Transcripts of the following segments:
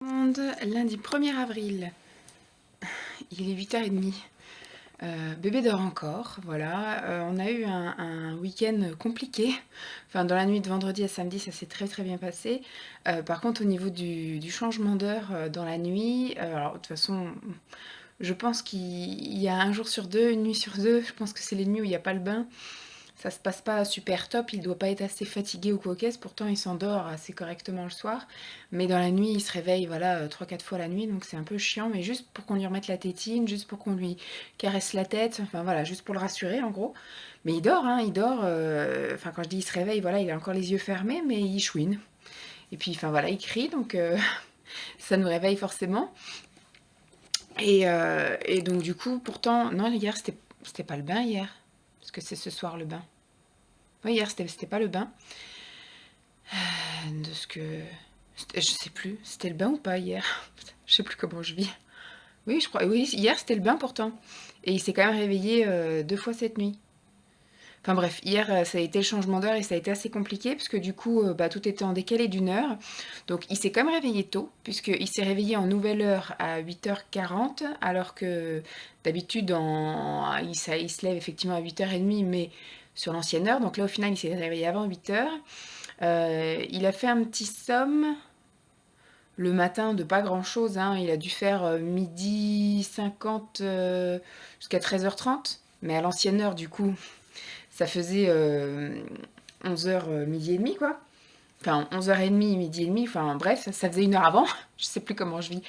Monde, lundi 1er avril, il est 8h30. Bébé dort encore, voilà. On a eu un week-end compliqué. Enfin, dans la nuit de vendredi à samedi, ça s'est très très bien passé. Par contre, au niveau du changement d'heure dans la nuit, alors de toute façon, je pense qu'il y a un jour sur deux, une nuit sur deux, je pense que c'est les nuits où il n'y a pas le bain. Ça se passe pas super top, il doit pas être assez fatigué ou quoi qu'est-ce, pourtant il s'endort assez correctement le soir, mais dans la nuit il se réveille voilà 3-4 fois la nuit, donc c'est un peu chiant, mais juste pour qu'on lui remette la tétine, juste pour qu'on lui caresse la tête, enfin voilà, juste pour le rassurer en gros. Mais il dort, hein, il dort, enfin quand je dis il se réveille, voilà, il a encore les yeux fermés, mais il chouine. Et puis enfin voilà, il crie, donc ça nous réveille forcément. Et donc du coup, pourtant, non, hier c'était pas le bain hier, parce que c'est ce soir le bain. Oui, hier c'était pas le bain. De ce que. Je sais plus, c'était le bain ou pas hier? Je sais plus comment je vis. Oui, je crois. Oui, hier c'était le bain pourtant. Et il s'est quand même réveillé 2 fois cette nuit. Enfin bref, hier ça a été le changement d'heure et ça a été assez compliqué parce que du coup bah, tout était en décalé d'1 heure. Donc il s'est quand même réveillé tôt puisqu'il s'est réveillé en nouvelle heure à 8h40 alors que d'habitude il se lève effectivement à 8h30 mais sur l'ancienne heure. Donc là au final il s'est réveillé avant 8h. Il a fait un petit somme le matin de pas grand chose, hein. Il a dû faire midi 50 jusqu'à 13h30. Mais à l'ancienne heure, du coup, ça faisait 11h, midi et demi, quoi. Enfin, 11h30, midi et demi. Enfin, bref, ça faisait 1 heure avant. Je sais plus comment je vis.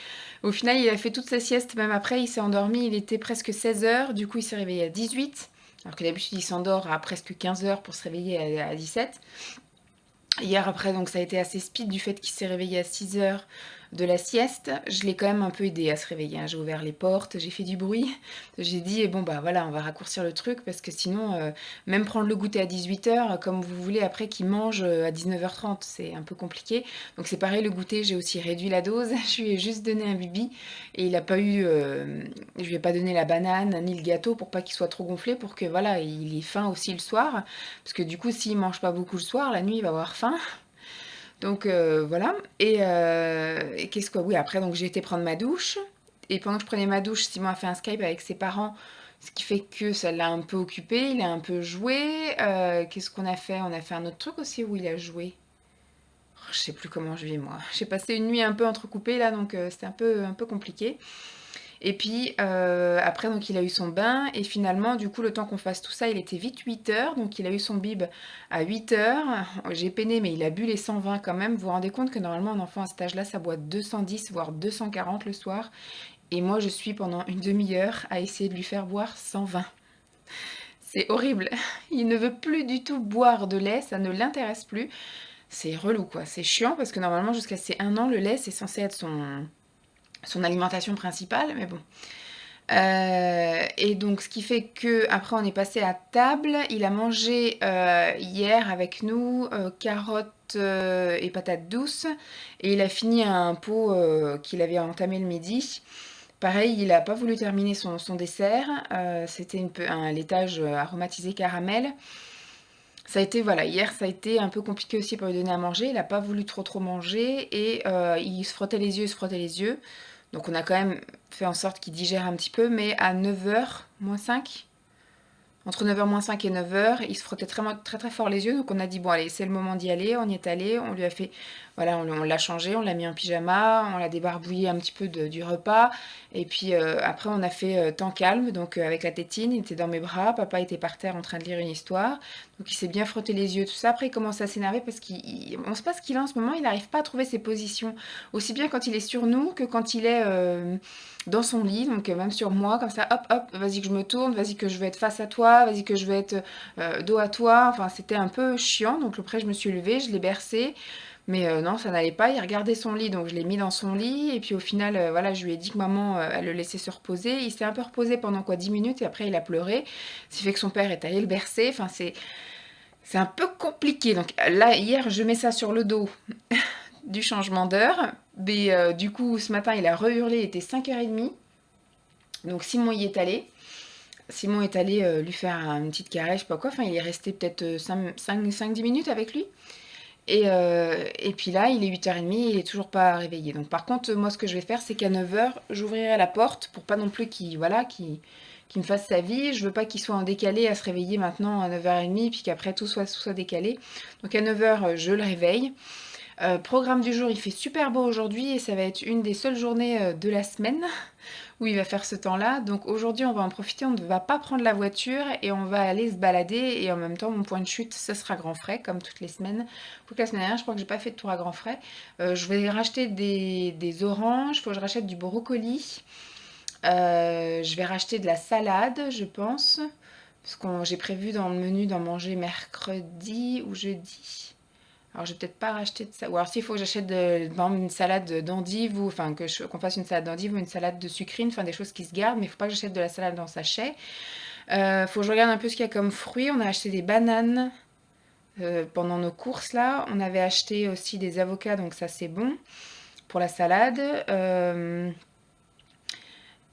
Au final, il a fait toute sa sieste. Même après, il s'est endormi. Il était presque 16h. Du coup, il s'est réveillé à 18. Alors que d'habitude, il s'endort à presque 15h pour se réveiller à 17. Hier après, donc ça a été assez speed du fait qu'il s'est réveillé à 6h de la sieste. Je l'ai quand même un peu aidé à se réveiller, hein. J'ai ouvert les portes, j'ai fait du bruit. J'ai dit, bon bah voilà, on va raccourcir le truc parce que sinon, même prendre le goûter à 18h, comme vous voulez, après qu'il mange à 19h30, c'est un peu compliqué. Donc c'est pareil, le goûter, j'ai aussi réduit la dose. Je lui ai juste donné un bibi et il a pas eu, je lui ai pas donné la banane ni le gâteau pour pas qu'il soit trop gonflé, pour que voilà, il ait faim aussi le soir. Parce que du coup, s'il mange pas beaucoup le soir, la nuit, il va avoir faim. Donc voilà. Et qu'est-ce que. Oui, après, donc j'ai été prendre ma douche. Et pendant que je prenais ma douche, Simon a fait un Skype avec ses parents. Ce qui fait que ça l'a un peu occupé. Il a un peu joué. Qu'est-ce qu'on a fait? On a fait un autre truc aussi où il a joué. Oh, je sais plus comment je vis, moi. J'ai passé une nuit un peu entrecoupée là, donc c'était un peu compliqué. Et puis après, donc il a eu son bain. Et finalement, du coup, le temps qu'on fasse tout ça, il était vite 8h. Donc il a eu son bib à 8h. J'ai peiné, mais il a bu les 120 quand même. Vous vous rendez compte que normalement, un enfant à cet âge-là, ça boit 210, voire 240 le soir. Et moi, je suis pendant une demi-heure à essayer de lui faire boire 120. C'est horrible. Il ne veut plus du tout boire de lait, ça ne l'intéresse plus. C'est relou, quoi. C'est chiant parce que normalement, jusqu'à ses 1 an, le lait, c'est censé être son alimentation principale. Mais bon, et donc, ce qui fait que après on est passé à table. Il a mangé hier avec nous carottes et patates douces. Et il a fini un pot qu'il avait entamé le midi. Pareil, il n'a pas voulu terminer son dessert. C'était un laitage aromatisé caramel. Ça a été, voilà, hier ça a été un peu compliqué aussi pour lui donner à manger. Il n'a pas voulu trop manger et il se frottait les yeux, il se frottait les yeux. Donc on a quand même fait en sorte qu'il digère un petit peu, mais à 9h, moins 5, entre 9h moins 5 et 9h, il se frottait très fort les yeux. Donc on a dit, bon allez, c'est le moment d'y aller. On y est allé, on lui a fait, voilà, on l'a changé, on l'a mis en pyjama, on l'a débarbouillé un petit peu du repas. Et puis après on a fait temps calme, donc avec la tétine, il était dans mes bras, papa était par terre en train de lire une histoire. Donc il s'est bien frotté les yeux, tout ça. Après il commence à s'énerver parce qu'on sait pas ce qu'il a en ce moment, il n'arrive pas à trouver ses positions. Aussi bien quand il est sur nous que quand il est dans son lit, donc même sur moi, comme ça, hop, hop, vas-y que je me tourne, vas-y que je vais être face à toi, vas-y que je vais être dos à toi. Enfin, c'était un peu chiant. Donc après, je me suis levée, je l'ai bercé. Mais non, ça n'allait pas. Il regardait son lit, donc je l'ai mis dans son lit. Et puis au final, voilà, je lui ai dit que maman, elle le laissait se reposer. Il s'est un peu reposé pendant quoi 10 minutes et après il a pleuré. Ce qui fait que son père est allé le bercer. Enfin, c'est un peu compliqué. Donc là, hier, je mets ça sur le dos du changement d'heure. Mais du coup, ce matin, il a re-hurlé, il était 5h30. Donc Simon y est allé. Simon est allé lui faire une petite caresse, je sais pas quoi. Enfin, il est resté peut-être 5-10 minutes avec lui. Et puis là, il est 8h30, il est toujours pas réveillé. Donc par contre, moi, ce que je vais faire, c'est qu'à 9h, j'ouvrirai la porte pour pas non plus qu'il me fasse sa vie. Je veux pas qu'il soit en décalé à se réveiller maintenant à 9h30, puis qu'après tout soit décalé. Donc à 9h, je le réveille. Programme du jour, il fait super beau aujourd'hui et ça va être une des seules journées de la semaine où il va faire ce temps-là. Donc aujourd'hui, on va en profiter, on ne va pas prendre la voiture et on va aller se balader. Et en même temps, mon point de chute, ce sera Grand Frais, comme toutes les semaines. Faut que la semaine dernière, je crois que j'ai pas fait de tour à Grand Frais. Je vais racheter des oranges, il faut que je rachète du brocoli. Je vais racheter de la salade, je pense. Parce que j'ai prévu dans le menu d'en manger mercredi ou jeudi. Alors, je vais peut-être pas racheter de ça. Ou alors, s'il faut que j'achète par exemple, une salade d'endive ou enfin qu'on fasse une salade d'endive ou une salade de sucrine, enfin des choses qui se gardent, mais il faut pas que j'achète de la salade en sachet. Faut que je regarde un peu ce qu'il y a comme fruits. On a acheté des bananes pendant nos courses là. On avait acheté aussi des avocats, donc ça c'est bon pour la salade.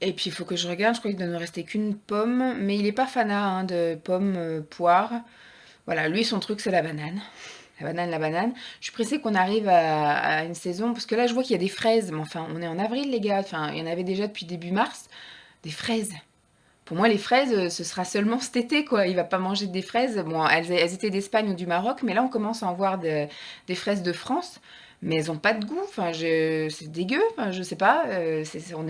Et puis il faut que je regarde, je crois qu'il ne me rester qu'une pomme, mais il est pas fanat hein, de pommes, poires. Voilà, lui son truc c'est la banane. La banane, la banane. Je suis pressée qu'on arrive à une saison, parce que là, je vois qu'il y a des fraises. Mais enfin, on est en avril, les gars. Enfin, il y en avait déjà depuis début mars. Des fraises. Pour moi, les fraises, ce sera seulement cet été, quoi. Il va pas manger des fraises. Bon, elles étaient d'Espagne ou du Maroc, mais là, on commence à en voir des fraises de France. Mais elles ont pas de goût. Enfin, c'est dégueu. Enfin, je sais pas. On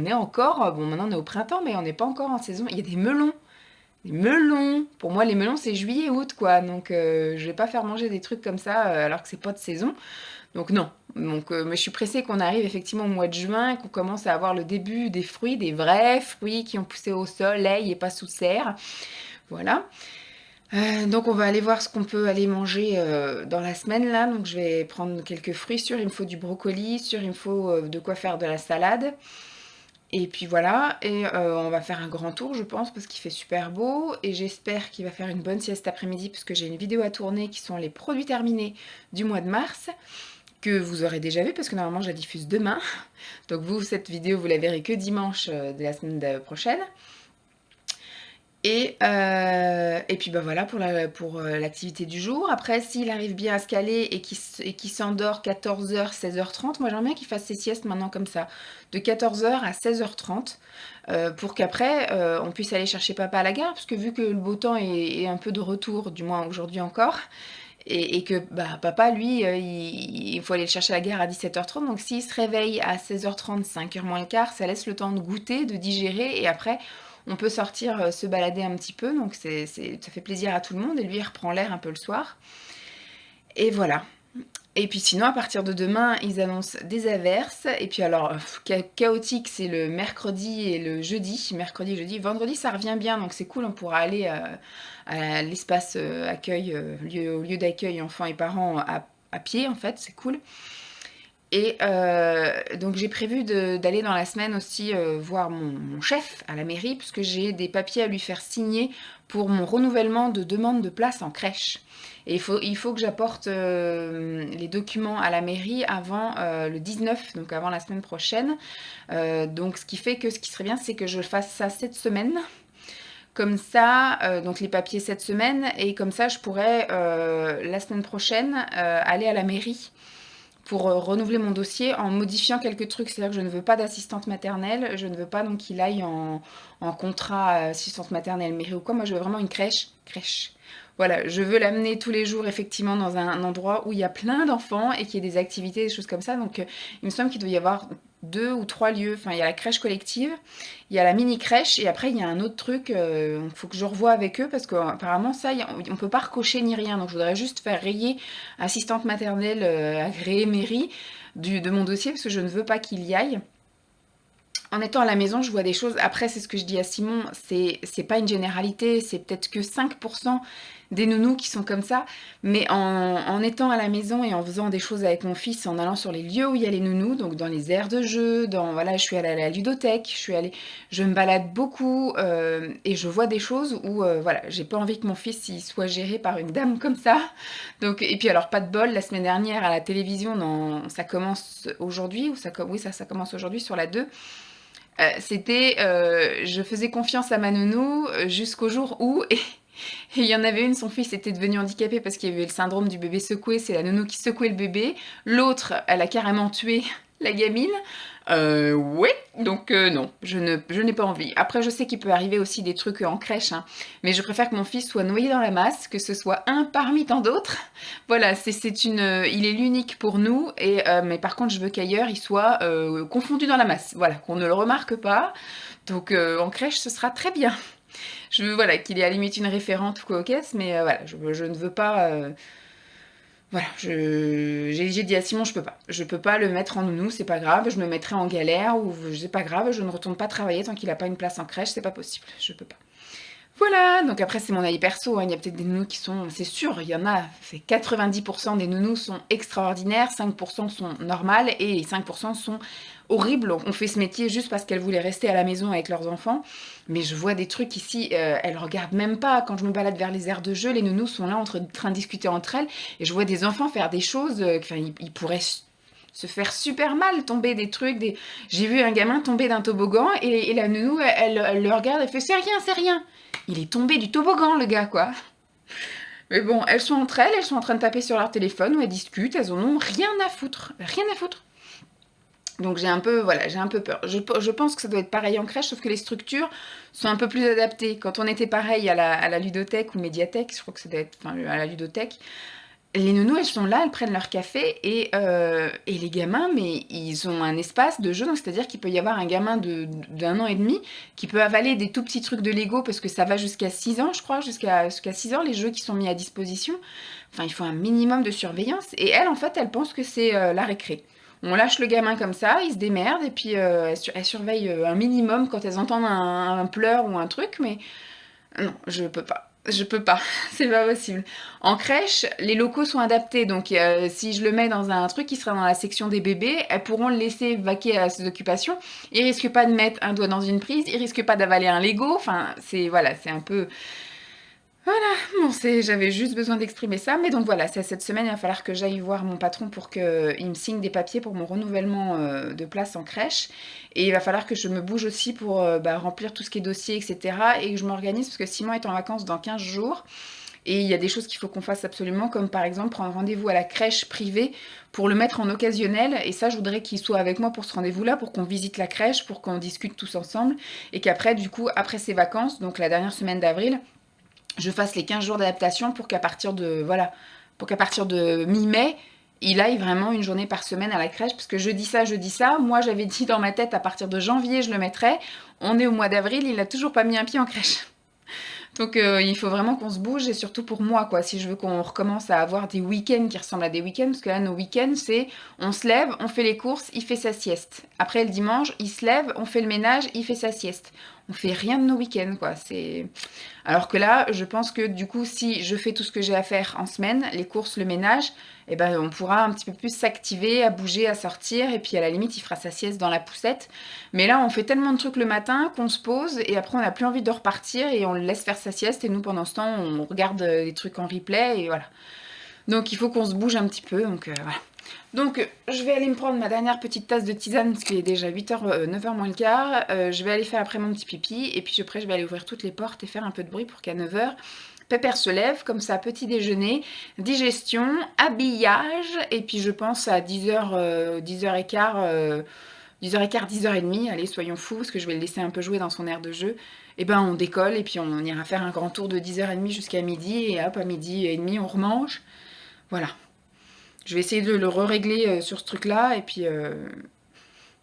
est encore. Bon, maintenant, on est au printemps, mais on n'est pas encore en saison. Il y a des melons. Les melons! Pour moi, les melons, c'est juillet-août, quoi. Donc, je vais pas faire manger des trucs comme ça alors que c'est pas de saison. Donc, non. Donc, mais je suis pressée qu'on arrive effectivement au mois de juin, qu'on commence à avoir le début des fruits, des vrais fruits qui ont poussé au soleil et pas sous serre. Voilà. Donc, on va aller voir ce qu'on peut aller manger dans la semaine là. Donc, je vais prendre quelques fruits. Sûr, il me faut du brocoli. Sûr, il me faut de quoi faire de la salade. Et puis voilà, et on va faire un grand tour, je pense, parce qu'il fait super beau. Et j'espère qu'il va faire une bonne sieste après-midi, parce que j'ai une vidéo à tourner qui sont les produits terminés du mois de mars, que vous aurez déjà vu, parce que normalement je la diffuse demain. Donc vous, cette vidéo, vous la verrez que dimanche de la semaine prochaine. Et puis bah voilà pour l'activité du jour. Après, s'il arrive bien à se caler et qu'il s'endort 14h, 16h30, moi j'aimerais bien qu'il fasse ses siestes maintenant comme ça, de 14h à 16h30, pour qu'après on puisse aller chercher papa à la gare, parce que vu que le beau temps est un peu de retour, du moins aujourd'hui encore, et que bah, papa, lui, il faut aller le chercher à la gare à 17h30, donc s'il se réveille à 16h30, 5h moins le quart, ça laisse le temps de goûter, de digérer, et après on peut sortir se balader un petit peu, donc ça fait plaisir à tout le monde, et lui il reprend l'air un peu le soir. Et voilà. Et puis sinon, à partir de demain, ils annoncent des averses. Et puis alors, chaotique, c'est le mercredi et le jeudi. Mercredi, jeudi. Vendredi, ça revient bien, donc c'est cool. On pourra aller à l'espace accueil, au lieu d'accueil enfants et parents à pied, en fait. C'est cool. Et donc j'ai prévu d'aller dans la semaine aussi voir mon chef à la mairie, puisque j'ai des papiers à lui faire signer pour mon renouvellement de demande de place en crèche. Et il faut que j'apporte les documents à la mairie avant le 19, donc avant la semaine prochaine. Donc ce qui fait que ce qui serait bien, c'est que je fasse ça cette semaine. Comme ça, donc les papiers cette semaine, et comme ça je pourrais la semaine prochaine aller à la mairie pour renouveler mon dossier en modifiant quelques trucs. C'est-à-dire que je ne veux pas d'assistante maternelle, je ne veux pas donc qu'il aille en contrat assistante maternelle mairie ou quoi. Moi, je veux vraiment une crèche. Voilà, je veux l'amener tous les jours effectivement dans un endroit où il y a plein d'enfants et qu'il y ait des activités, des choses comme ça. Donc il me semble qu'il doit y avoir 2 ou 3 lieux. Enfin, il y a la crèche collective, il y a la mini crèche et après il y a un autre truc, il faut que je revoie avec eux parce qu'apparemment ça, on peut pas recocher ni rien. Donc je voudrais juste faire rayer assistante maternelle agréée mairie de mon dossier parce que je ne veux pas qu'il y aille. En étant à la maison, je vois des choses. Après, c'est ce que je dis à Simon, c'est pas une généralité, c'est peut-être que 5% des nounous qui sont comme ça. Mais en étant à la maison et en faisant des choses avec mon fils, en allant sur les lieux où il y a les nounous, donc dans les aires de jeu, voilà, je suis allée à la ludothèque, je me balade beaucoup et je vois des choses où, voilà, j'ai pas envie que mon fils il soit géré par une dame comme ça. Donc, et puis alors, pas de bol, la semaine dernière à la télévision, ça commence aujourd'hui, oui, ça commence aujourd'hui sur la 2. Je faisais confiance à ma nounou jusqu'au jour où, Et il y en avait une, son fils était devenu handicapé parce qu'il y avait le syndrome du bébé secoué, c'est la nounou qui secouait le bébé. L'autre, elle a carrément tué la gamine. Ouais, donc non, je n'ai pas envie. Après, je sais qu'il peut arriver aussi des trucs en crèche, hein, mais je préfère que mon fils soit noyé dans la masse, que ce soit un parmi tant d'autres. Voilà, il est l'unique pour nous, mais par contre, je veux qu'ailleurs, il soit confondu dans la masse. Voilà, qu'on ne le remarque pas. Donc en crèche, ce sera très bien. Je veux voilà, qu'il ait à la limite une référente ou quoi aux caisses, mais voilà, je ne veux pas. Voilà, j'ai dit à Simon, je peux pas. Je peux pas le mettre en nounou, c'est pas grave, je me mettrai en galère ou c'est pas grave, je ne retourne pas travailler tant qu'il a pas une place en crèche, c'est pas possible, je peux pas. Voilà, donc après c'est mon avis perso, hein, il y a peut-être des nounous qui sont, c'est sûr, il y en a, c'est 90% des nounous sont extraordinaires, 5% sont normales et 5% sont horribles. On fait ce métier juste parce qu'elles voulaient rester à la maison avec leurs enfants, mais je vois des trucs ici, elles regardent même pas. Quand je me balade vers les aires de jeu, les nounous sont là en train de discuter entre elles et je vois des enfants faire des choses, enfin ils pourraient se faire super mal, tomber des trucs, j'ai vu un gamin tomber d'un toboggan et la nounou, elle le regarde, elle fait c'est rien, c'est rien. Il est tombé du toboggan, le gars, quoi. Mais bon, elles sont entre elles sont en train de taper sur leur téléphone, ou elles discutent, elles en ont rien à foutre. Rien à foutre. Donc j'ai un peu, voilà, j'ai un peu peur. Je pense que ça doit être pareil en crèche, sauf que les structures sont un peu plus adaptées. Quand on était pareil à la ludothèque ou médiathèque, je crois que ça doit être, enfin, à la ludothèque, les nounous, elles sont là, elles prennent leur café et les gamins, mais ils ont un espace de jeu, donc c'est-à-dire qu'il peut y avoir un gamin d'un an et demi qui peut avaler des tout petits trucs de Lego parce que ça va jusqu'à 6 ans, je crois, jusqu'à 6 ans, les jeux qui sont mis à disposition. Enfin, il faut un minimum de surveillance. Et elle, en fait, elle pense que c'est la récré. On lâche le gamin comme ça, il se démerde et puis elle surveille un minimum quand elles entendent un pleur ou un truc, mais non, je peux pas. Je peux pas, c'est pas possible. En crèche, les locaux sont adaptés, donc si je le mets dans un truc qui sera dans la section des bébés, elles pourront le laisser vaquer à ses occupations. Il risque pas de mettre un doigt dans une prise, il risque pas d'avaler un Lego, enfin, c'est voilà, c'est un peu... Voilà, bon, j'avais juste besoin d'exprimer ça, mais donc voilà, c'est cette semaine, il va falloir que j'aille voir mon patron pour qu'il me signe des papiers pour mon renouvellement de place en crèche. Et il va falloir que je me bouge aussi pour remplir tout ce qui est dossier, etc. Et que je m'organise parce que Simon est en vacances dans 15 jours. Et il y a des choses qu'il faut qu'on fasse absolument, comme par exemple prendre rendez-vous à la crèche privée pour le mettre en occasionnel. Et ça, je voudrais qu'il soit avec moi pour ce rendez-vous-là, pour qu'on visite la crèche, pour qu'on discute tous ensemble. Et qu'après, du coup, après ses vacances, donc la dernière semaine d'avril, je fasse les 15 jours d'adaptation pour qu'à partir de, voilà, pour qu'à partir de mi-mai, il aille vraiment une journée par semaine à la crèche, parce que je dis ça, moi j'avais dit dans ma tête à partir de janvier je le mettrais, on est au mois d'avril, il n'a toujours pas mis un pied en crèche. Donc il faut vraiment qu'on se bouge, et surtout pour moi, quoi, si je veux qu'on recommence à avoir des week-ends qui ressemblent à des week-ends, parce que là, nos week-ends, c'est on se lève, on fait les courses, il fait sa sieste. Après, le dimanche, il se lève, on fait le ménage, il fait sa sieste. On fait rien de nos week-ends, quoi. Alors que là, je pense que du coup, si je fais tout ce que j'ai à faire en semaine, les courses, le ménage, eh ben, on pourra un petit peu plus s'activer, à bouger, à sortir, et puis à la limite, il fera sa sieste dans la poussette. Mais là, on fait tellement de trucs le matin qu'on se pose, et après, on n'a plus envie de repartir, et on le laisse faire sa sieste, et nous, pendant ce temps, on regarde des trucs en replay, et voilà. Donc, il faut qu'on se bouge un petit peu, donc voilà. Donc, je vais aller me prendre ma dernière petite tasse de tisane, parce qu'il est déjà 8h, 9h moins le quart. Je vais aller faire après mon petit pipi, et puis après, je vais aller ouvrir toutes les portes et faire un peu de bruit pour qu'à 9h, Pépère se lève, comme ça, petit déjeuner, digestion, habillage, et puis je pense à 10h, 10h15, 10h15, 10h30, allez, soyons fous, parce que je vais le laisser un peu jouer dans son aire de jeu. Et ben, on décolle, et puis on ira faire un grand tour de 10h30 jusqu'à midi, et hop, à midi et demi, on remange. Voilà. Je vais essayer de le régler sur ce truc-là, et puis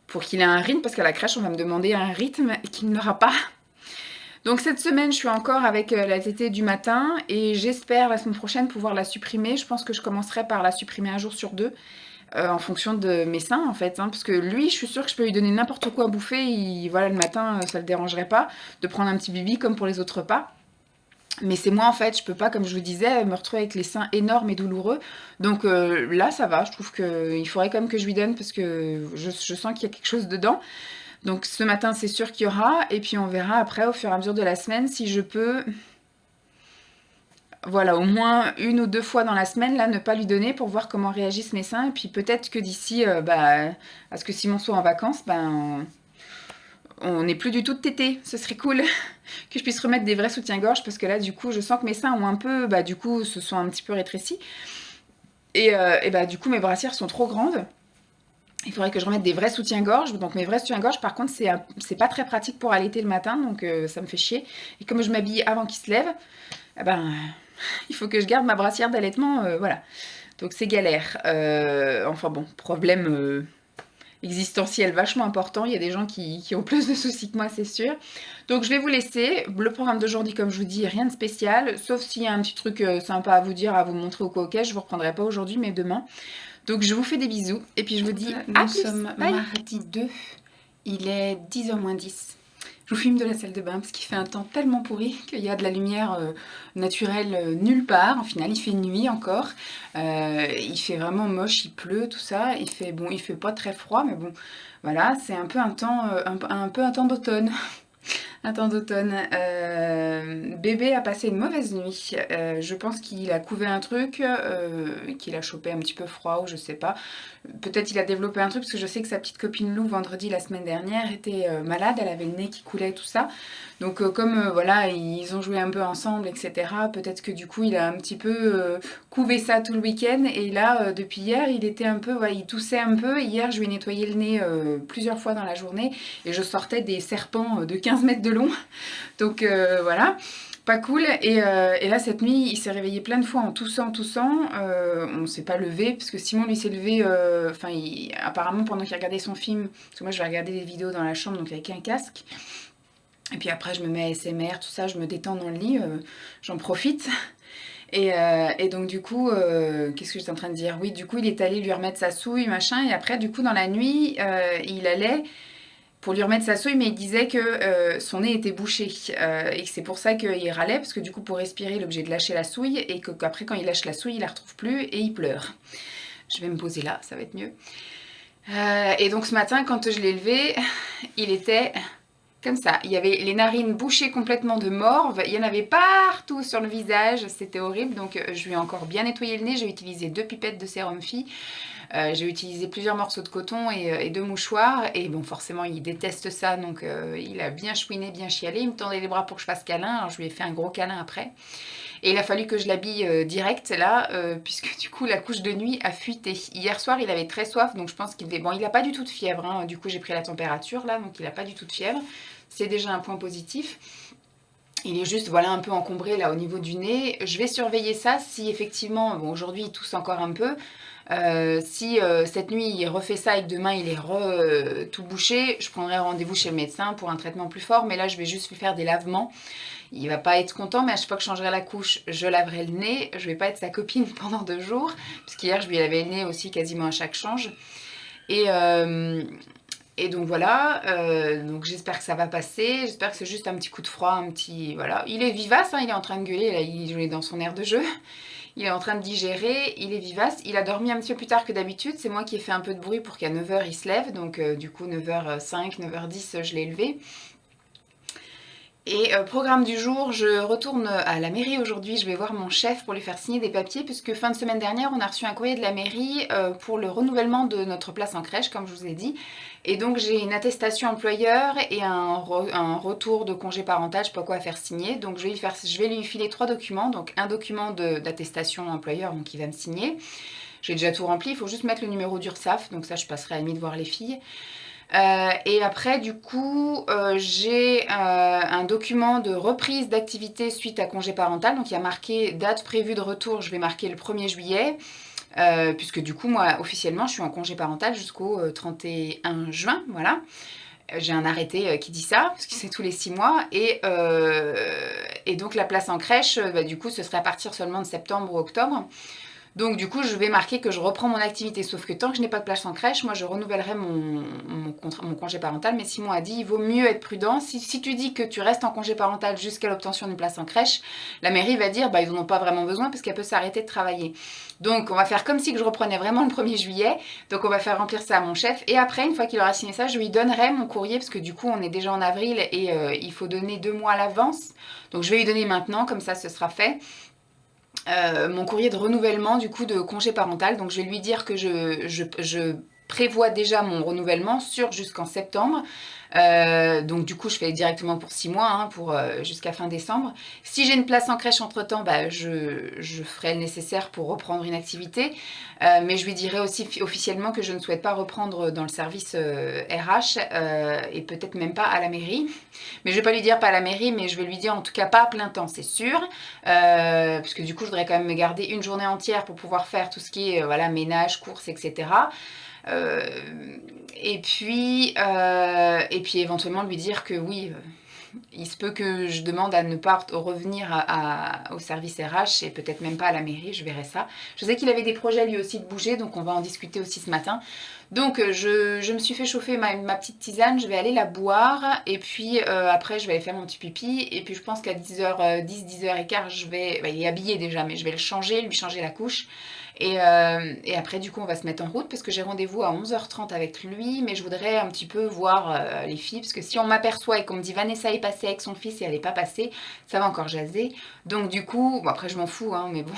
pour qu'il ait un rythme, parce qu'à la crèche, on va me demander un rythme qu'il n'aura pas. Donc cette semaine, je suis encore avec la tétée du matin, et j'espère la semaine prochaine pouvoir la supprimer. Je pense que je commencerai par la supprimer un jour sur deux, en fonction de mes seins, en fait. Parce que lui, je suis sûre que je peux lui donner n'importe quoi à bouffer, voilà, le matin, ça le dérangerait pas de prendre un petit bibi comme pour les autres repas. Mais c'est moi en fait, je peux pas, comme je vous disais, me retrouver avec les seins énormes et douloureux. Donc là, ça va, je trouve qu'il faudrait quand même que je lui donne parce que je sens qu'il y a quelque chose dedans. Donc ce matin, c'est sûr qu'il y aura. Et puis on verra après, au fur et à mesure de la semaine, si je peux, voilà, au moins une ou deux fois dans la semaine, là, ne pas lui donner pour voir comment réagissent mes seins. Et puis peut-être que d'ici, à ce que Simon soit en vacances, on n'est plus du tout de tété, ce serait cool que je puisse remettre des vrais soutiens-gorge parce que là du coup je sens que mes seins ont un peu, du coup se sont un petit peu rétrécis et du coup mes brassières sont trop grandes. Il faudrait que je remette des vrais soutiens-gorge. Donc mes vrais soutiens-gorge par contre c'est pas très pratique pour allaiter le matin donc ça me fait chier. Et comme je m'habille avant qu'il se lève, eh ben il faut que je garde ma brassière d'allaitement, voilà. Donc c'est galère. Enfin bon, problème existentiel vachement important. Il y a des gens qui ont plus de soucis que moi, c'est sûr. Donc je vais vous laisser. Le programme d'aujourd'hui, comme je vous dis, rien de spécial. Sauf s'il y a un petit truc sympa à vous dire, à vous montrer ou quoi, ok. Je vous reprendrai pas aujourd'hui, mais demain. Donc je vous fais des bisous. Et puis je vous dis à Nous plus. sommes Bye. mardi 2. Il est 10h moins 10. Je vous filme de la salle de bain parce qu'il fait un temps tellement pourri qu'il y a de la lumière naturelle nulle part. En final, il fait nuit encore. Il fait vraiment moche, il pleut, tout ça. Il fait pas très froid, mais bon, voilà, c'est un peu un temps, un peu un temps d'automne. Un temps d'automne. Bébé a passé une mauvaise nuit. Je pense qu'il a couvé un truc, qu'il a chopé un petit peu froid ou je sais pas. Peut-être il a développé un truc parce que je sais que sa petite copine Lou, vendredi la semaine dernière, était malade. Elle avait le nez qui coulait, tout ça. Donc comme voilà, ils ont joué un peu ensemble, etc. Peut-être que du coup il a un petit peu couvé ça tout le week-end. Et là, depuis hier, il était un peu, ouais, il toussait un peu. Hier, je lui ai nettoyé le nez plusieurs fois dans la journée et je sortais des serpents de 15 mètres de long. Donc voilà, pas cool. Et là, cette nuit, il s'est réveillé plein de fois en toussant. On ne s'est pas levé, parce que Simon, lui, s'est levé, apparemment, pendant qu'il regardait son film, parce que moi, je vais regarder des vidéos dans la chambre, donc avec un casque. Et puis après, je me mets à ASMR, tout ça, je me détends dans le lit, j'en profite. Et donc du coup, qu'est-ce que j'étais en train de dire? Oui, du coup, il est allé lui remettre sa souille, machin, et après, du coup, dans la nuit, il allait pour lui remettre sa souille, mais il disait que son nez était bouché et que c'est pour ça qu'il râlait, parce que du coup, pour respirer, il est obligé de lâcher la souille, et qu'après, quand il lâche la souille, il la retrouve plus et il pleure. Je vais me poser là, ça va être mieux. Et donc ce matin, quand je l'ai levé, il était comme ça. Il y avait les narines bouchées complètement de morve, il y en avait partout sur le visage, c'était horrible. Donc je lui ai encore bien nettoyé le nez, j'ai utilisé 2 pipettes de sérum Phi. J'ai utilisé plusieurs morceaux de coton et 2 mouchoirs. Et bon, forcément, il déteste ça. Donc, il a bien chouiné, bien chialé. Il me tendait les bras pour que je fasse câlin. Alors, je lui ai fait un gros câlin après. Et il a fallu que je l'habille direct, là, puisque du coup, la couche de nuit a fuité. Hier soir, il avait très soif. Donc, je pense qu'il devait... Bon, il n'a pas du tout de fièvre. Hein. Du coup, j'ai pris la température, là. Donc, il n'a pas du tout de fièvre. C'est déjà un point positif. Il est juste, voilà, un peu encombré là au niveau du nez. Je vais surveiller ça si effectivement, bon aujourd'hui il tousse encore un peu. Si cette nuit il refait ça et que demain il est tout bouché, je prendrai rendez-vous chez le médecin pour un traitement plus fort. Mais là je vais juste lui faire des lavements. Il va pas être content, mais à chaque fois que je changerai la couche, je laverai le nez. Je vais pas être sa copine pendant 2 jours, parce qu'hier je lui lavais le nez aussi quasiment à chaque change. Et donc voilà, donc j'espère que ça va passer, j'espère que c'est juste un petit coup de froid, un petit... Voilà. Il est vivace, hein, il est en train de gueuler, là, il est dans son air de jeu. Il est en train de digérer, il est vivace. Il a dormi un petit peu plus tard que d'habitude, c'est moi qui ai fait un peu de bruit pour qu'à 9h il se lève. Donc du coup 9h05, 9h10 je l'ai levé. Et programme du jour, je retourne à la mairie aujourd'hui, je vais voir mon chef pour lui faire signer des papiers, puisque fin de semaine dernière, on a reçu un courrier de la mairie pour le renouvellement de notre place en crèche, comme je vous ai dit. Et donc j'ai une attestation employeur et un retour de congé parental, je sais pas quoi à faire signer. Donc je vais lui filer 3 documents, donc un document d'attestation employeur, donc il va me signer. J'ai déjà tout rempli, il faut juste mettre le numéro d'URSSAF, donc ça je passerai à la de voir les filles. Et après du coup j'ai un document de reprise d'activité suite à congé parental, donc il y a marqué date prévue de retour, je vais marquer le 1er juillet, puisque du coup moi officiellement je suis en congé parental jusqu'au 31 juin, voilà. J'ai un arrêté qui dit ça, parce que c'est tous les 6 mois, et donc la place en crèche, du coup ce serait à partir seulement de septembre ou octobre. Donc du coup, je vais marquer que je reprends mon activité, sauf que tant que je n'ai pas de place en crèche, moi je renouvellerai mon congé parental. Mais Simon a dit, il vaut mieux être prudent. Si tu dis que tu restes en congé parental jusqu'à l'obtention d'une place en crèche, la mairie va dire, ils n'en ont pas vraiment besoin parce qu'elle peut s'arrêter de travailler. Donc on va faire comme si que je reprenais vraiment le 1er juillet. Donc on va faire remplir ça à mon chef. Et après, une fois qu'il aura signé ça, je lui donnerai mon courrier, parce que du coup on est déjà en avril et il faut donner 2 mois à l'avance. Donc je vais lui donner maintenant, comme ça ce sera fait. Mon courrier de renouvellement du coup de congé parental, donc je vais lui dire que je prévois déjà mon renouvellement sur jusqu'en septembre. Donc du coup, je fais directement pour 6 mois, hein, jusqu'à fin décembre. Si j'ai une place en crèche entre-temps, bah, je ferai le nécessaire pour reprendre une activité. Mais je lui dirai aussi officiellement que je ne souhaite pas reprendre dans le service RH et peut-être même pas à la mairie. Mais je vais pas lui dire pas à la mairie, mais je vais lui dire en tout cas pas à plein temps, c'est sûr. Parce que du coup, je voudrais quand même me garder une journée entière pour pouvoir faire tout ce qui est voilà, ménage, courses, etc. Euh, et puis éventuellement lui dire que oui, il se peut que je demande à ne pas revenir au service RH et peut-être même pas à la mairie, je verrai ça. Je sais qu'il avait des projets lui aussi de bouger, donc on va en discuter aussi ce matin. Donc je me suis fait chauffer ma petite tisane, je vais aller la boire et puis après je vais aller faire mon petit pipi et puis je pense qu'à 10h10, 10h15 il est habillé déjà mais je vais le changer, lui changer la couche et après du coup on va se mettre en route parce que j'ai rendez-vous à 11h30 avec lui mais je voudrais un petit peu voir les filles parce que si on m'aperçoit et qu'on me dit Vanessa est passée avec son fils et elle n'est pas passée, ça va encore jaser. Donc du coup, bon, après je m'en fous hein, mais bon,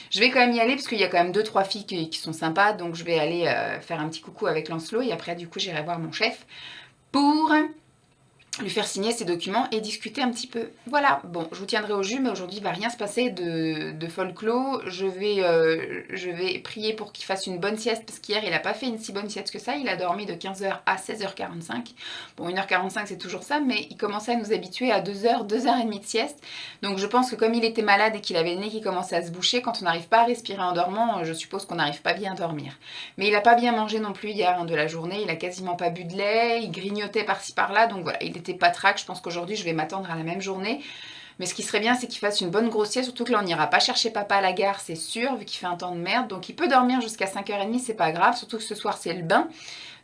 je vais quand même y aller parce qu'il y a quand même 2-3 filles qui sont sympas donc je vais aller faire un petit coucou avec Lancelot et après du coup j'irai voir mon chef pour lui faire signer ses documents et discuter un petit peu. Voilà, bon, je vous tiendrai au jus, mais aujourd'hui il va rien se passer de folklore. Je vais prier pour qu'il fasse une bonne sieste, parce qu'hier il n'a pas fait une si bonne sieste que ça, il a dormi de 15h à 16h45. Bon, 1h45 c'est toujours ça, mais il commençait à nous habituer à 2h, 2h30 de sieste. Donc je pense que comme il était malade et qu'il avait le nez qui commençait à se boucher, quand on n'arrive pas à respirer en dormant, je suppose qu'on n'arrive pas bien à dormir. Mais il n'a pas bien mangé non plus hier de la journée, il a quasiment pas bu de lait, il grignotait par-ci par-là, donc voilà, il était patraque. Je pense qu'aujourd'hui je vais m'attendre à la même journée. Mais ce qui serait bien, c'est qu'il fasse une bonne grosse sieste, surtout que là on n'ira pas chercher papa à la gare, c'est sûr, vu qu'il fait un temps de merde. Donc il peut dormir jusqu'à 5h30, c'est pas grave, surtout que ce soir c'est le bain.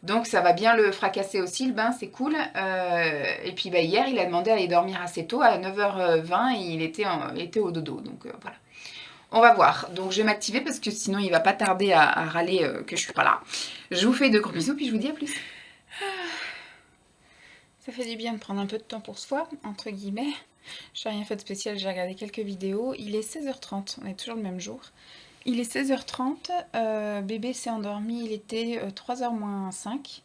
Donc ça va bien le fracasser aussi, le bain, c'est cool. Et puis bah, hier, il a demandé à aller dormir assez tôt, à 9h20, et il était au dodo. Donc voilà. On va voir. Donc je vais m'activer parce que sinon il va pas tarder à râler que je suis pas là. Je vous fais de gros bisous, puis je vous dis à plus. Ça fait du bien de prendre un peu de temps pour soi, entre guillemets. Je n'ai rien fait de spécial, j'ai regardé quelques vidéos. Il est 16h30, on est toujours le même jour. Il est 16h30, bébé s'est endormi, il était 3h moins 5,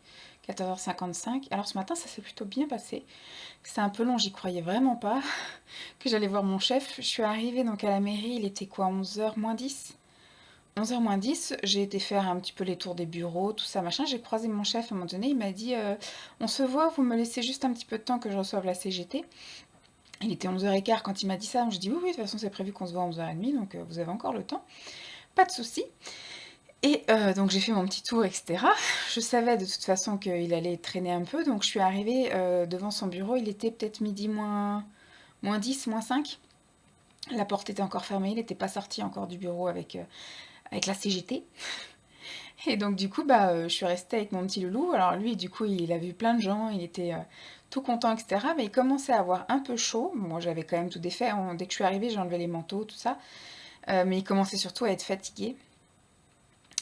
14h55. Alors ce matin, ça s'est plutôt bien passé. C'est un peu long, j'y croyais vraiment pas que j'allais voir mon chef. Je suis arrivée donc à la mairie, il était quoi, 11h moins 10 11h moins 10, j'ai été faire un petit peu les tours des bureaux, tout ça, machin. J'ai croisé mon chef à un moment donné, il m'a dit on se voit, vous me laissez juste un petit peu de temps que je reçoive la CGT. Il était 11h15 quand il m'a dit ça. Donc je dis oui, de toute façon, c'est prévu qu'on se voit à 11h30, donc vous avez encore le temps. Pas de souci. Et donc j'ai fait mon petit tour, etc. Je savais de toute façon qu'il allait traîner un peu, donc je suis arrivée devant son bureau. Il était peut-être midi moins 10, moins 5. La porte était encore fermée, il n'était pas sorti encore du bureau avec la CGT. Et donc du coup, je suis restée avec mon petit loulou. Alors lui, du coup, il a vu plein de gens, il était tout content, etc. Mais il commençait à avoir un peu chaud. Moi, j'avais quand même tout défait. Dès que je suis arrivée, j'ai enlevé les manteaux, tout ça. Mais il commençait surtout à être fatigué.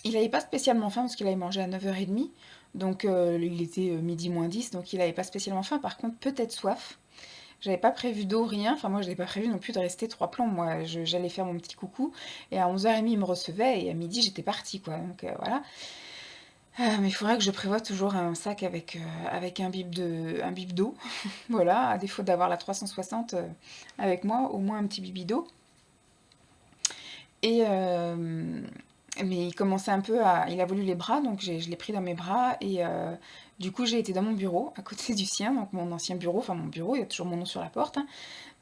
Il n'avait pas spécialement faim parce qu'il avait mangé à 9h30. Donc il était midi moins 10, donc il n'avait pas spécialement faim. Par contre, peut-être soif. J'avais pas prévu d'eau, rien. Enfin, moi, je n'avais pas prévu non plus de rester 3 plombs. Moi, j'allais faire mon petit coucou. Et à 11h30, il me recevait. Et à midi, j'étais partie, quoi. Donc, voilà. Mais il faudrait que je prévoie toujours un sac avec un bib d'eau. Voilà. À défaut d'avoir la 360 avec moi, au moins un petit bibi d'eau. Et... mais il commençait un peu à... Il a voulu les bras, donc je l'ai pris dans mes bras. Et du coup, j'ai été dans mon bureau, à côté du sien. Donc, mon ancien bureau. Enfin, mon bureau, il y a toujours mon nom sur la porte. Hein.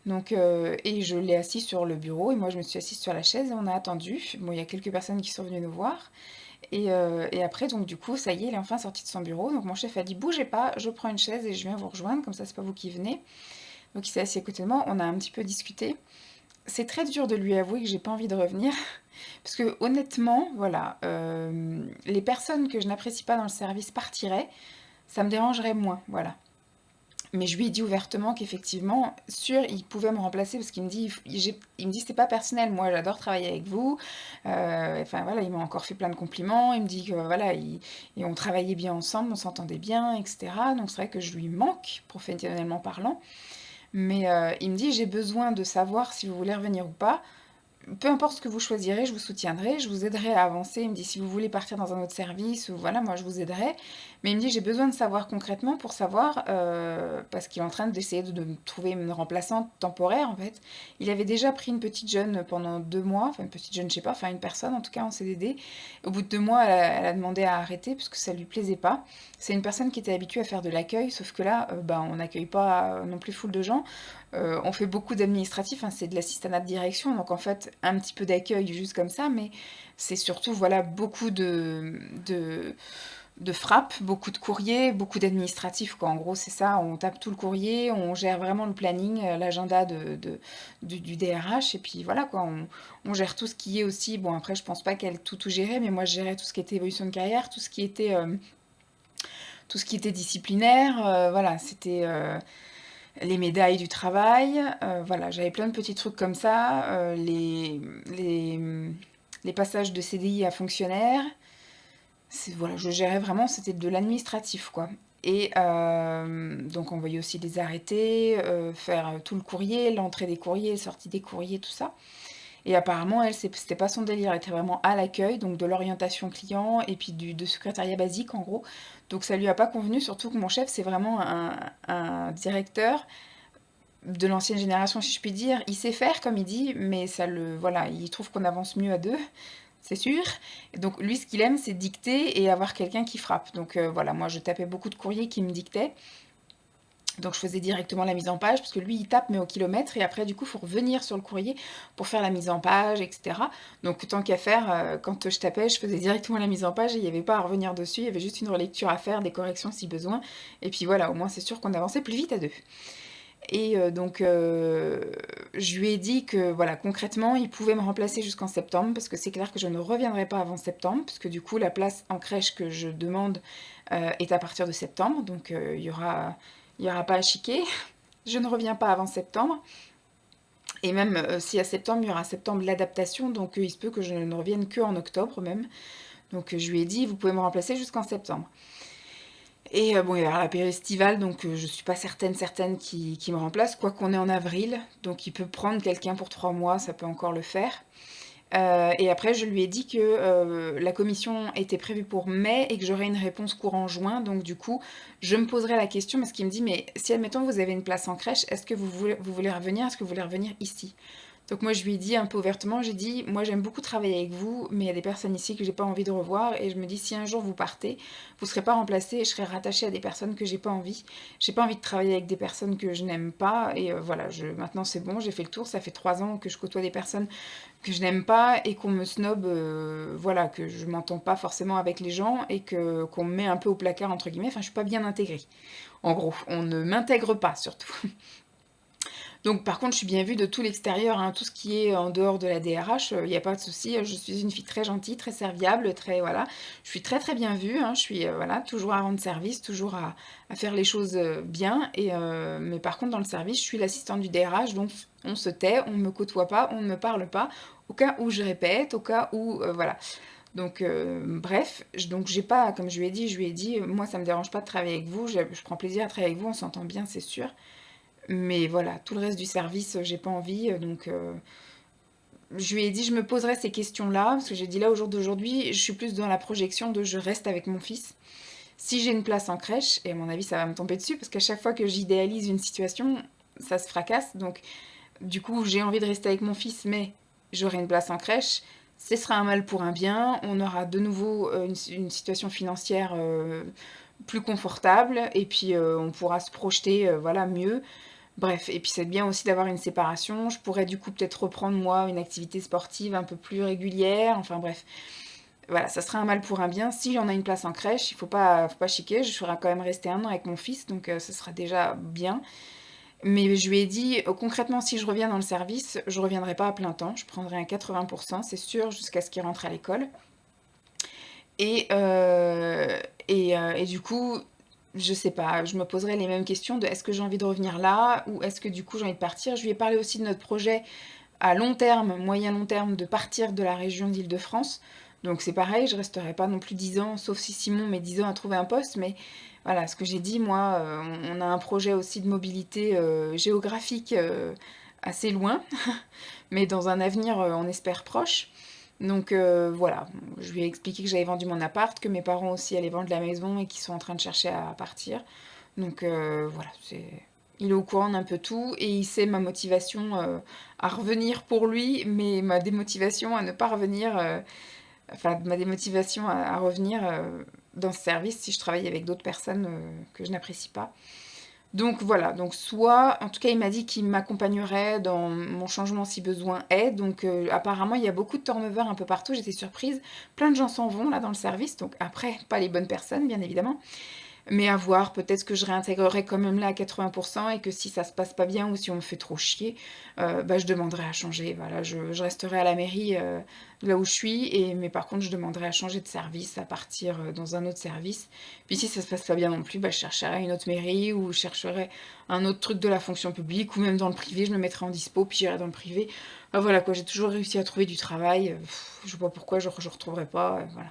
Donc, et je l'ai assis sur le bureau et moi je me suis assise sur la chaise et on a attendu. Bon, il y a quelques personnes qui sont venues nous voir. Et après, donc du coup, ça y est, il est enfin sorti de son bureau. Donc mon chef a dit, bougez pas, je prends une chaise et je viens vous rejoindre, comme ça c'est pas vous qui venez. Donc il s'est assis à côté de moi, on a un petit peu discuté. C'est très dur de lui avouer que j'ai pas envie de revenir. Parce que honnêtement, voilà, les personnes que je n'apprécie pas dans le service partiraient, ça me dérangerait moins, voilà. Mais je lui ai dit ouvertement qu'effectivement, sûr, il pouvait me remplacer parce qu'il me dit, c'est pas personnel, moi j'adore travailler avec vous. Enfin voilà, il m'a encore fait plein de compliments. Il me dit que voilà, et on travaillait bien ensemble, on s'entendait bien, etc. Donc c'est vrai que je lui manque, professionnellement parlant. Mais il me dit, j'ai besoin de savoir si vous voulez revenir ou pas. peu importe ce que vous choisirez, je vous soutiendrai, je vous aiderai à avancer. Il me dit: «Si vous voulez partir dans un autre service ou voilà, moi je vous aiderai». Mais il me dit: «J'ai besoin de savoir concrètement pour savoir», parce qu'il est en train d'essayer de me trouver une remplaçante temporaire, en fait. Il avait déjà pris une petite jeune pendant 2 mois, enfin une petite jeune, je sais pas, enfin une personne en tout cas en CDD. Au bout de 2 mois, elle a demandé à arrêter parce que ça lui plaisait pas. C'est une personne qui était habituée à faire de l'accueil, sauf que là, on n'accueille pas non plus foule de gens. On fait beaucoup d'administratif, hein, c'est de l'assistanat de direction, donc en fait un petit peu d'accueil juste comme ça, mais c'est surtout voilà beaucoup de frappes, beaucoup de courriers, beaucoup d'administratifs quoi. En gros c'est ça, on tape tout le courrier, on gère vraiment le planning, l'agenda du DRH et puis voilà quoi, on gère tout ce qui est aussi, bon après je pense pas qu'elle tout gérait, mais moi je gérais tout ce qui était évolution de carrière, tout ce qui était disciplinaire, voilà, c'était les médailles du travail, voilà, j'avais plein de petits trucs comme ça, les passages de CDI à fonctionnaire, voilà, je gérais vraiment, c'était de l'administratif, quoi. Et donc envoyer aussi des arrêtés, faire tout le courrier, l'entrée des courriers, sortie des courriers, tout ça. Et apparemment, elle, c'était pas son délire. Elle était vraiment à l'accueil, donc de l'orientation client et puis de secrétariat basique en gros. Donc ça lui a pas convenu, surtout que mon chef, c'est vraiment un directeur de l'ancienne génération, si je puis dire. Il sait faire, comme il dit, mais voilà, il trouve qu'on avance mieux à deux, c'est sûr. Et donc lui, ce qu'il aime, c'est dicter et avoir quelqu'un qui frappe. Donc voilà, moi, je tapais beaucoup de courriers qui me dictaient. Donc je faisais directement la mise en page, parce que lui il tape mais au kilomètre, et après du coup il faut revenir sur le courrier pour faire la mise en page, etc. Donc tant qu'à faire, quand je tapais, je faisais directement la mise en page et il n'y avait pas à revenir dessus, il y avait juste une relecture à faire, des corrections si besoin, et puis voilà, au moins c'est sûr qu'on avançait plus vite à deux. Et donc je lui ai dit que voilà, concrètement il pouvait me remplacer jusqu'en septembre, parce que c'est clair que je ne reviendrai pas avant septembre, parce que du coup la place en crèche que je demande est à partir de septembre, donc il y aura pas à chiquer. Je ne reviens pas avant septembre. Et même si à septembre, il y aura septembre l'adaptation, donc il se peut que je ne revienne que en octobre même. Donc je lui ai dit, vous pouvez me remplacer jusqu'en septembre. Et bon, il y aura la période estivale, donc je suis pas certaine qui me remplace, quoi qu'on est en avril. Donc il peut prendre quelqu'un pour 3 mois, ça peut encore le faire. Et après, je lui ai dit que la commission était prévue pour mai et que j'aurais une réponse courant juin. Donc du coup, je me poserai la question parce qu'il me dit, mais si admettons vous avez une place en crèche, est-ce que vous voulez revenir? Est-ce que vous voulez revenir ici? Donc moi je lui ai dit un peu ouvertement, j'ai dit, moi j'aime beaucoup travailler avec vous, mais il y a des personnes ici que j'ai pas envie de revoir, et je me dis si un jour vous partez, vous serez pas remplacé et je serai rattachée à des personnes que j'ai pas envie. J'ai pas envie de travailler avec des personnes que je n'aime pas, et voilà, maintenant c'est bon, j'ai fait le tour, ça fait 3 ans que je côtoie des personnes que je n'aime pas et qu'on me snob, voilà, que je m'entends pas forcément avec les gens et qu'on me met un peu au placard entre guillemets, enfin je suis pas bien intégrée. En gros, on ne m'intègre pas surtout. Donc par contre, je suis bien vue de tout l'extérieur, hein, tout ce qui est en dehors de la DRH, il n'y a pas de souci. Je suis une fille très gentille, très serviable, très voilà. Je suis très très bien vue, hein, je suis voilà, toujours à rendre service, toujours à faire les choses bien. Mais par contre, dans le service, je suis l'assistante du DRH, donc on se tait, on ne me côtoie pas, on ne me parle pas, au cas où je répète, au cas où voilà. Donc bref, donc j'ai pas, comme je lui ai dit, moi ça me dérange pas de travailler avec vous, je prends plaisir à travailler avec vous, on s'entend bien, c'est sûr. Mais voilà, tout le reste du service, j'ai pas envie, donc je lui ai dit: «Je me poserai ces questions-là», parce que j'ai dit: «Là, au jour d'aujourd'hui, je suis plus dans la projection de je reste avec mon fils. Si j'ai une place en crèche», et à mon avis, ça va me tomber dessus, parce qu'à chaque fois que j'idéalise une situation, ça se fracasse, donc du coup, j'ai envie de rester avec mon fils, mais j'aurai une place en crèche. Ce sera un mal pour un bien, on aura de nouveau, une situation financière, plus confortable, et puis, on pourra se projeter, voilà, mieux. Bref, et puis c'est bien aussi d'avoir une séparation. Je pourrais du coup peut-être reprendre moi une activité sportive un peu plus régulière. Enfin bref, voilà, ça sera un mal pour un bien. Si j'en ai une place en crèche, faut pas chiquer. Je ferai quand même rester 1 an avec mon fils, donc ce sera déjà bien. Mais je lui ai dit, concrètement, si je reviens dans le service, je reviendrai pas à plein temps. Je prendrai un 80%, c'est sûr, jusqu'à ce qu'il rentre à l'école. Et, et du coup, je sais pas, je me poserai les mêmes questions de est-ce que j'ai envie de revenir là ou est-ce que du coup j'ai envie de partir. Je lui ai parlé aussi de notre projet à long terme, moyen long terme, de partir de la région d'Île-de-France. Donc c'est pareil, je resterai pas non plus 10 ans, sauf si Simon met 10 ans à trouver un poste. Mais voilà, ce que j'ai dit, moi, on a un projet aussi de mobilité géographique assez loin, mais dans un avenir, on espère proche. Donc voilà, je lui ai expliqué que j'avais vendu mon appart, que mes parents aussi allaient vendre la maison et qu'ils sont en train de chercher à partir. Donc voilà, il est au courant d'un peu tout et il sait ma motivation à revenir pour lui, mais ma démotivation à ne pas revenir, enfin ma démotivation à revenir dans ce service si je travaille avec d'autres personnes que je n'apprécie pas. Donc voilà, donc soit, en tout cas il m'a dit qu'il m'accompagnerait dans mon changement si besoin est, donc apparemment il y a beaucoup de turnover un peu partout, j'étais surprise, plein de gens s'en vont là dans le service, donc après pas les bonnes personnes bien évidemment, mais à voir, peut-être que je réintégrerai quand même là à 80% et que si ça se passe pas bien ou si on me fait trop chier, bah, je demanderai à changer. Voilà, je resterai à la mairie là où je suis, mais par contre je demanderai à changer de service, à partir dans un autre service. Puis si ça se passe pas bien non plus, bah, je chercherai une autre mairie ou je chercherai un autre truc de la fonction publique ou même dans le privé, je me mettrai en dispo puis j'irai dans le privé. Voilà quoi, j'ai toujours réussi à trouver du travail, je vois pas pourquoi je retrouverai pas, voilà.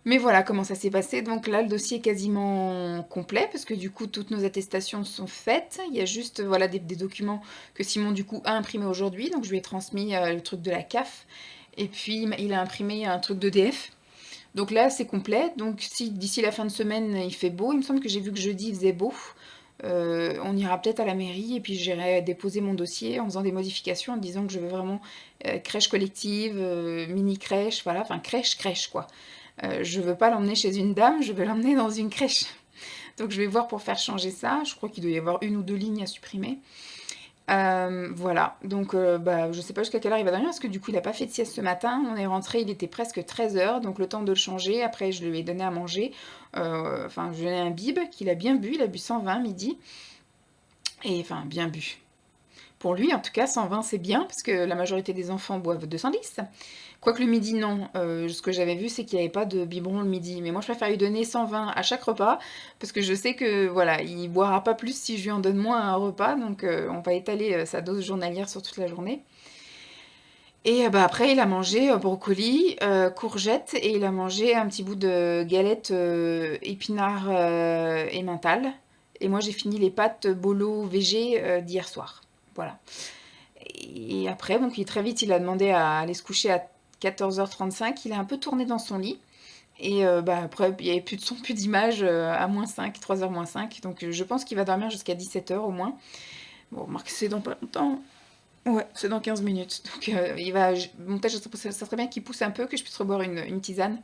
Mais voilà comment ça s'est passé. Donc là, le dossier est quasiment complet parce que du coup, toutes nos attestations sont faites. Il y a juste voilà, des documents que Simon du coup a imprimés aujourd'hui. Donc je lui ai transmis le truc de la CAF. Et puis il a imprimé un truc d'EDF. Donc là, c'est complet. Donc si d'ici la fin de semaine, il fait beau, il me semble que j'ai vu que jeudi, il faisait beau. On ira peut-être à la mairie et puis j'irai déposer mon dossier en faisant des modifications, en disant que je veux vraiment crèche collective, mini crèche, voilà, enfin crèche quoi. Je veux pas l'emmener chez une dame, je veux l'emmener dans une crèche. Donc je vais voir pour faire changer ça. Je crois qu'il doit y avoir une ou deux lignes à supprimer. Voilà, donc bah, je sais pas jusqu'à quelle heure il va dormir parce que du coup il a pas fait de sieste ce matin. On est rentré, il était presque 13h, donc le temps de le changer. Après je lui ai donné à manger. Enfin, je lui ai donné un bib qu'il a bien bu. Il a bu 120 midi. Et enfin, bien bu. Pour lui, en tout cas, 120 c'est bien, parce que la majorité des enfants boivent 210. Quoique le midi, non. Ce que j'avais vu, c'est qu'il n'y avait pas de biberon le midi. Mais moi, je préfère lui donner 120 à chaque repas, parce que je sais que, voilà, il boira pas plus si je lui en donne moins à un repas. Donc, on va étaler sa dose journalière sur toute la journée. Et bah, après, il a mangé brocoli, courgettes, et il a mangé un petit bout de galette épinards et mental. Et moi, j'ai fini les pâtes bolo végé d'hier soir. Voilà. Et après, donc, très vite, il a demandé à aller se coucher à 14h35. Il a un peu tourné dans son lit. Et bah, après, il n'y avait plus de son, plus d'image à -5, 3h -5. Donc, je pense qu'il va dormir jusqu'à 17h au moins. Bon, remarque, c'est dans pas longtemps. Ouais, c'est dans 15 minutes. Donc, il va. Bon, peut-être, ça serait bien qu'il pousse un peu, que je puisse reboire une tisane.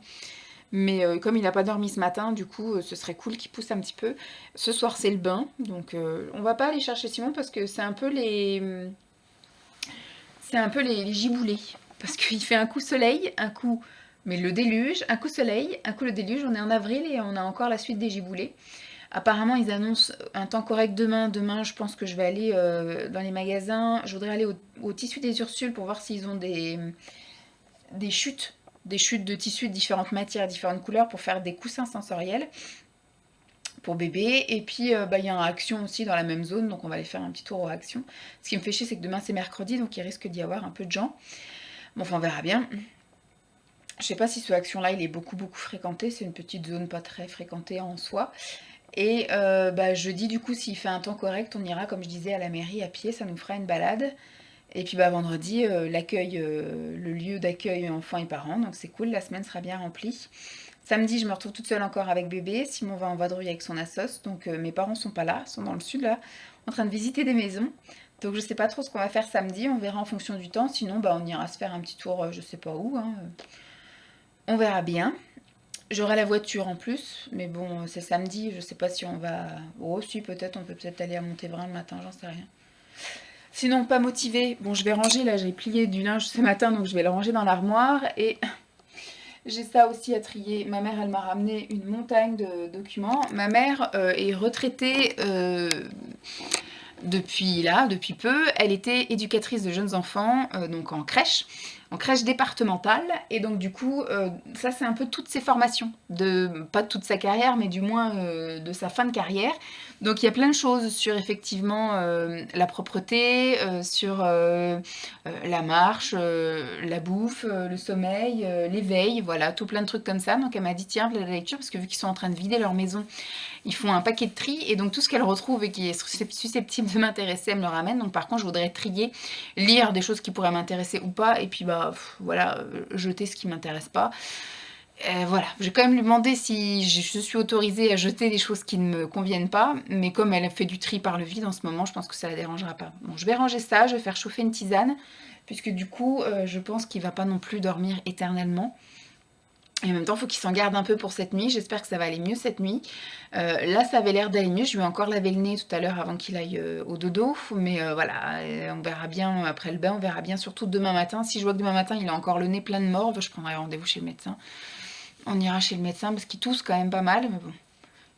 Mais comme il n'a pas dormi ce matin, du coup, ce serait cool qu'il pousse un petit peu. Ce soir, c'est le bain. Donc, on va pas aller chercher Simon parce que c'est un peu les giboulées. Parce qu'il fait un coup soleil, un coup. Mais le déluge, un coup soleil, un coup le déluge. On est en avril et on a encore la suite des giboulées. Apparemment, ils annoncent un temps correct demain. Demain, je pense que je vais aller dans les magasins. Je voudrais aller au tissu des Ursules pour voir s'ils ont des chutes. Des chutes de tissus de différentes matières, différentes couleurs pour faire des coussins sensoriels pour bébé. Et puis, bah, il y a un Action aussi dans la même zone. Donc, on va aller faire un petit tour au Action. Ce qui me fait chier, c'est que demain, c'est mercredi. Donc, il risque d'y avoir un peu de gens. Bon, enfin, on verra bien. Je sais pas si ce Action-là, il est beaucoup fréquenté. C'est une petite zone pas très fréquentée en soi. Et bah, jeudi, du coup, s'il fait un temps correct, on ira, comme je disais, à la mairie à pied, ça nous fera une balade. Et puis bah, vendredi, le lieu d'accueil enfants et parents, donc c'est cool, la semaine sera bien remplie. Samedi, je me retrouve toute seule encore avec bébé, Simon va en vadrouille avec son assos, donc mes parents sont pas là, sont dans le sud là, en train de visiter des maisons. Donc je sais pas trop ce qu'on va faire samedi, on verra en fonction du temps, sinon bah, on ira se faire un petit tour, je sais pas où, hein. On verra bien. J'aurai la voiture en plus, mais bon, c'est samedi, je sais pas si on va. Oh, si, peut-être, on peut peut-être aller à Montévrain le matin, j'en sais rien. Sinon, pas motivée. Bon, je vais ranger, là, j'ai plié du linge ce matin, donc je vais le ranger dans l'armoire. Et j'ai ça aussi à trier. Ma mère, elle m'a ramené une montagne de documents. Ma mère est retraitée depuis peu. Elle était éducatrice de jeunes enfants, donc en crèche. en crèche départementale. Et donc du coup, ça c'est un peu toutes ses formations, pas toute sa carrière, mais du moins de sa fin de carrière. Donc il y a plein de choses sur effectivement la propreté, sur la marche, la bouffe, le sommeil, l'éveil, voilà, tout plein de trucs comme ça. Donc elle m'a dit tiens, la lecture, parce que vu qu'ils sont en train de vider leur maison, ils font un paquet de tri, et donc tout ce qu'elle retrouve et qui est susceptible de m'intéresser, elle me le ramène. Donc par contre, je voudrais trier, lire des choses qui pourraient m'intéresser ou pas, et puis bah voilà, jeter ce qui m'intéresse pas. Voilà, j'ai quand même lui demandé si je suis autorisée à jeter des choses qui ne me conviennent pas, mais comme elle fait du tri par le vide en ce moment, je pense que ça la dérangera pas. Bon, je vais ranger ça, je vais faire chauffer une tisane, puisque du coup, je pense qu'il va pas non plus dormir éternellement. Et en même temps, il faut qu'il s'en garde un peu pour cette nuit. J'espère que ça va aller mieux cette nuit. Là, ça avait l'air d'aller mieux. Je lui ai encore lavé le nez tout à l'heure avant qu'il aille au dodo. Mais voilà, on verra bien après le bain. On verra bien surtout demain matin. Si je vois que demain matin, il a encore le nez plein de morve, je prendrai rendez-vous chez le médecin. On ira chez le médecin parce qu'il tousse quand même pas mal. Mais bon,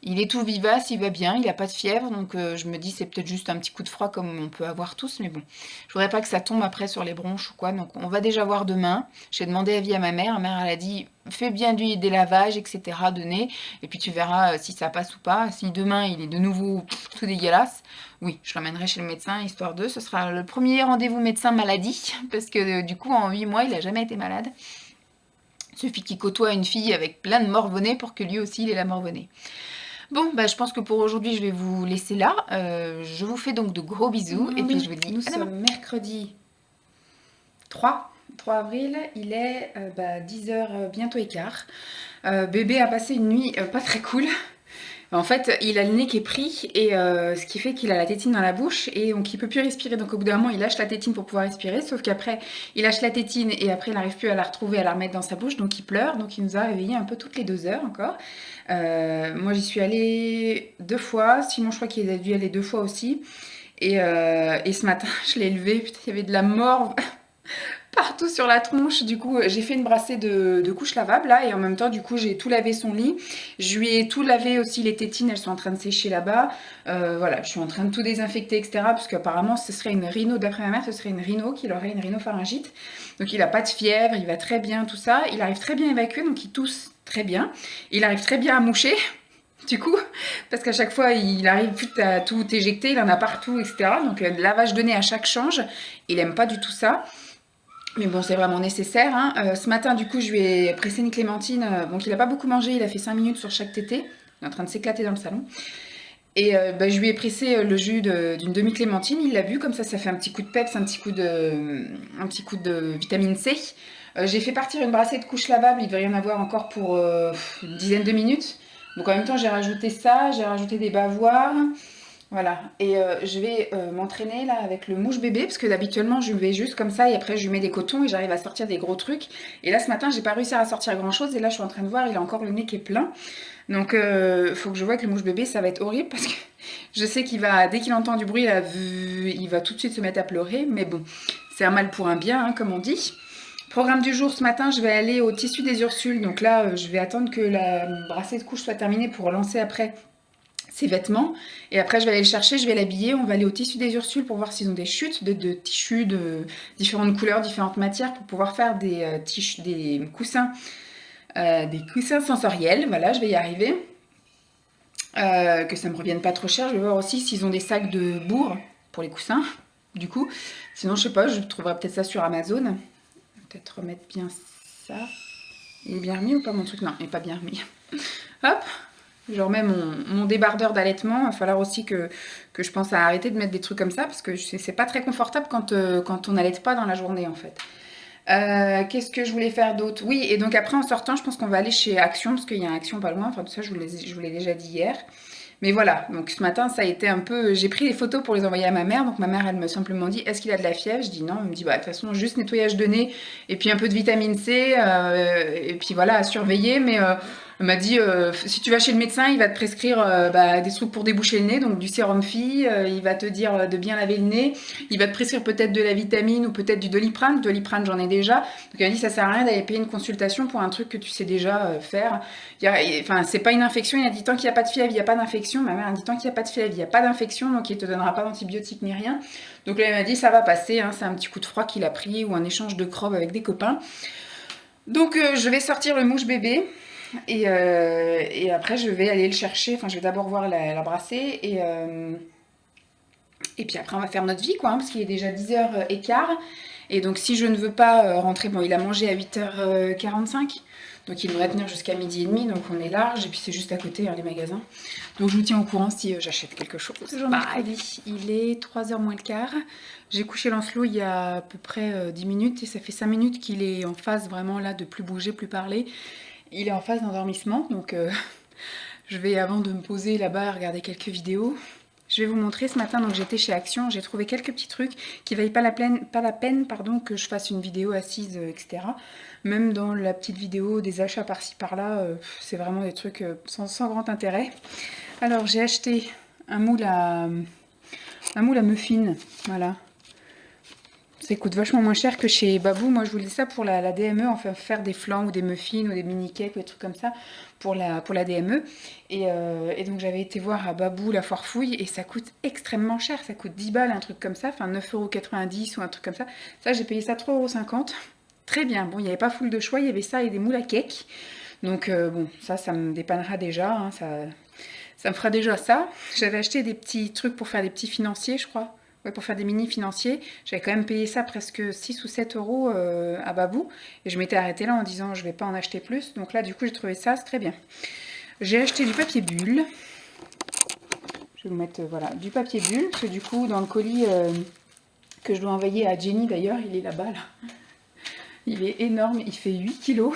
il est tout vivace, il va bien, il n'a pas de fièvre. Donc je me dis c'est peut-être juste un petit coup de froid comme on peut avoir tous. Mais bon, je voudrais pas que ça tombe après sur les bronches ou quoi. Donc on va déjà voir demain. J'ai demandé avis à ma mère. Ma mère, elle a dit fais bien des lavages, etc. de nez. Et puis tu verras si ça passe ou pas. Si demain il est de nouveau tout dégueulasse, oui, je l'emmènerai chez le médecin, histoire de. Ce sera le premier rendez-vous médecin maladie. Parce que du coup, en 8 mois, il n'a jamais été malade. Il suffit qu'il côtoie une fille avec plein de morve-nez pour que lui aussi il ait la morve-nez. Bon, bah, je pense que pour aujourd'hui, je vais vous laisser là. Je vous fais donc de gros bisous. Et puis je vous dis Nous sommes mercredi 3 avril, il est 10h bientôt et quart. Bébé a passé une nuit pas très cool. En fait, il a le nez qui est pris, et ce qui fait qu'il a la tétine dans la bouche, et donc il peut plus respirer. Donc au bout d'un moment, il lâche la tétine pour pouvoir respirer, sauf qu'après, il lâche la tétine, et après, il n'arrive plus à la retrouver, à la remettre dans sa bouche, donc il pleure. Donc il nous a réveillés un peu toutes les 2 heures encore. Moi, j'y suis allée 2 fois, sinon je crois qu'il a dû y aller 2 fois aussi. Et ce matin, je l'ai élevé, putain, il y avait de la morve partout sur la tronche. Du coup, j'ai fait une brassée de couches lavables là, et en même temps, du coup, j'ai tout lavé son lit. Je lui ai tout lavé aussi, les tétines, elles sont en train de sécher là-bas. Voilà, je suis en train de tout désinfecter, etc. Parce qu'apparemment, ce serait une rhino, d'après ma mère, ce serait une rhino, qu'il aurait une rhinopharyngite. Donc il a pas de fièvre, il va très bien, tout ça. Il arrive très bien à évacuer, donc il tousse très bien. Il arrive très bien à moucher. Du coup, parce qu'à chaque fois, il arrive plus à tout éjecter, il en a partout, etc. Donc lavage de nez à chaque change, il aime pas du tout ça. Mais bon, c'est vraiment nécessaire, hein. Ce matin, du coup, je lui ai pressé une clémentine. Donc, il n'a pas beaucoup mangé, il a fait 5 minutes sur chaque tété. Il est en train de s'éclater dans le salon. Et je lui ai pressé le jus d'une demi-clémentine. Il l'a bu, comme ça fait un petit coup de peps, un petit coup de vitamine C. J'ai fait partir une brassée de couches lavables. Il devait y en avoir encore pour une dizaine de minutes. Donc, en même temps, j'ai rajouté ça. J'ai rajouté des bavoirs. Voilà, et je vais m'entraîner là avec le mouche bébé, parce que habituellement je vais juste comme ça, et après je lui mets des cotons et j'arrive à sortir des gros trucs. Et là ce matin, j'ai pas réussi à sortir grand chose, et là je suis en train de voir, il a encore le nez qui est plein. Donc faut que je vois que le mouche bébé, ça va être horrible, parce que je sais qu'il va, dès qu'il entend du bruit, là, il va tout de suite se mettre à pleurer. Mais bon, c'est un mal pour un bien, hein, comme on dit. Programme du jour, ce matin, je vais aller au tissu des Ursules. Donc là, je vais attendre que la brassée de couche soit terminée pour lancer après ses vêtements. Et après, je vais aller le chercher, je vais l'habiller. On va aller au tissu des Ursules pour voir s'ils ont des chutes de tissus de différentes couleurs, différentes matières, pour pouvoir faire des coussins sensoriels. Voilà, je vais y arriver. Que ça me revienne pas trop cher. Je vais voir aussi s'ils ont des sacs de bourre pour les coussins, du coup. Sinon, je sais pas, je trouverai peut-être ça sur Amazon. Peut-être remettre bien ça. Il est bien remis ou pas mon truc? Non, il n'est pas bien remis. Hop, je remets mon débardeur d'allaitement. Il va falloir aussi que je pense à arrêter de mettre des trucs comme ça, parce que c'est pas très confortable quand on n'allaite pas dans la journée, en fait. Qu'est-ce que je voulais faire d'autre? Oui, et donc après en sortant, je pense qu'on va aller chez Action, parce qu'il y a un Action pas loin. Enfin, tout ça, je vous l'ai déjà dit hier. Mais voilà, donc ce matin, ça a été un peu... J'ai pris les photos pour les envoyer à ma mère. Donc ma mère, elle me simplement dit, est-ce qu'il a de la fièvre? Je dis non. Elle me dit, bah de toute façon, juste nettoyage de nez et puis un peu de vitamine C. Et puis voilà, à surveiller. Mais Elle m'a dit, si tu vas chez le médecin, il va te prescrire des trucs pour déboucher le nez, donc du sérum Phi, il va te dire de bien laver le nez, il va te prescrire peut-être de la vitamine ou peut-être du Doliprane. Doliprane, j'en ai déjà. Donc elle m'a dit, ça sert à rien d'aller payer une consultation pour un truc que tu sais déjà faire. Enfin, c'est pas une infection, il a dit tant qu'il n'y a pas de fièvre, il n'y a pas d'infection. Ma mère a dit tant qu'il n'y a pas de fièvre, il n'y a pas d'infection, donc il te donnera pas d'antibiotiques ni rien. Donc là, elle m'a dit, ça va passer, hein, c'est un petit coup de froid qu'il a pris ou un échange de crottes avec des copains. Donc je vais sortir le mouche bébé. Et après, je vais aller le chercher. Enfin, je vais d'abord voir la brassée. Et puis après, on va faire notre vie, quoi. Hein, parce qu'il est déjà 10h15. Et donc, si je ne veux pas rentrer... Bon, il a mangé à 8h45. Donc, il devrait tenir jusqu'à 12h30. Donc, on est large. Et puis, c'est juste à côté, hein, les magasins. Donc, je vous tiens au courant si j'achète quelque chose. Toujours mercredi. Il est 3h moins le quart. J'ai couché Lancelot il y a à peu près 10 minutes. Et ça fait 5 minutes qu'il est en phase vraiment là de plus bouger, plus parler. Il est en phase d'endormissement, donc je vais, avant de me poser là-bas, regarder quelques vidéos. Je vais vous montrer ce matin, donc j'étais chez Action, j'ai trouvé quelques petits trucs qui ne vaillent pas la peine que je fasse une vidéo assise, etc. Même dans la petite vidéo des achats par-ci par-là, c'est vraiment des trucs sans grand intérêt. Alors j'ai acheté un moule à muffins, voilà. Ça coûte vachement moins cher que chez Babou. Moi, je vous dis ça pour la DME, enfin faire des flans ou des muffins ou des mini-cakes ou des trucs comme ça pour la DME. Et donc, j'avais été voir à Babou la foire fouille et ça coûte extrêmement cher. Ça coûte 10 balles, un truc comme ça, enfin 9,90 € ou un truc comme ça. Ça, j'ai payé ça 3,50 €. Très bien. Bon, il n'y avait pas foule de choix, il y avait ça et des moules à cake. Donc, bon, ça me dépannera déjà. Hein, ça me fera déjà ça. J'avais acheté des petits trucs pour faire des petits financiers, je crois. Ouais, pour faire des mini financiers, j'avais quand même payé ça presque 6 ou 7 € à Babou. Et je m'étais arrêtée là en disant je vais pas en acheter plus. Donc là, du coup, j'ai trouvé ça, c'est très bien. J'ai acheté du papier bulle. Je vais vous mettre, voilà, du papier bulle. Parce que du coup, dans le colis que je dois envoyer à Jenny, d'ailleurs, il est là-bas, là. Il est énorme, il fait 8 kilos.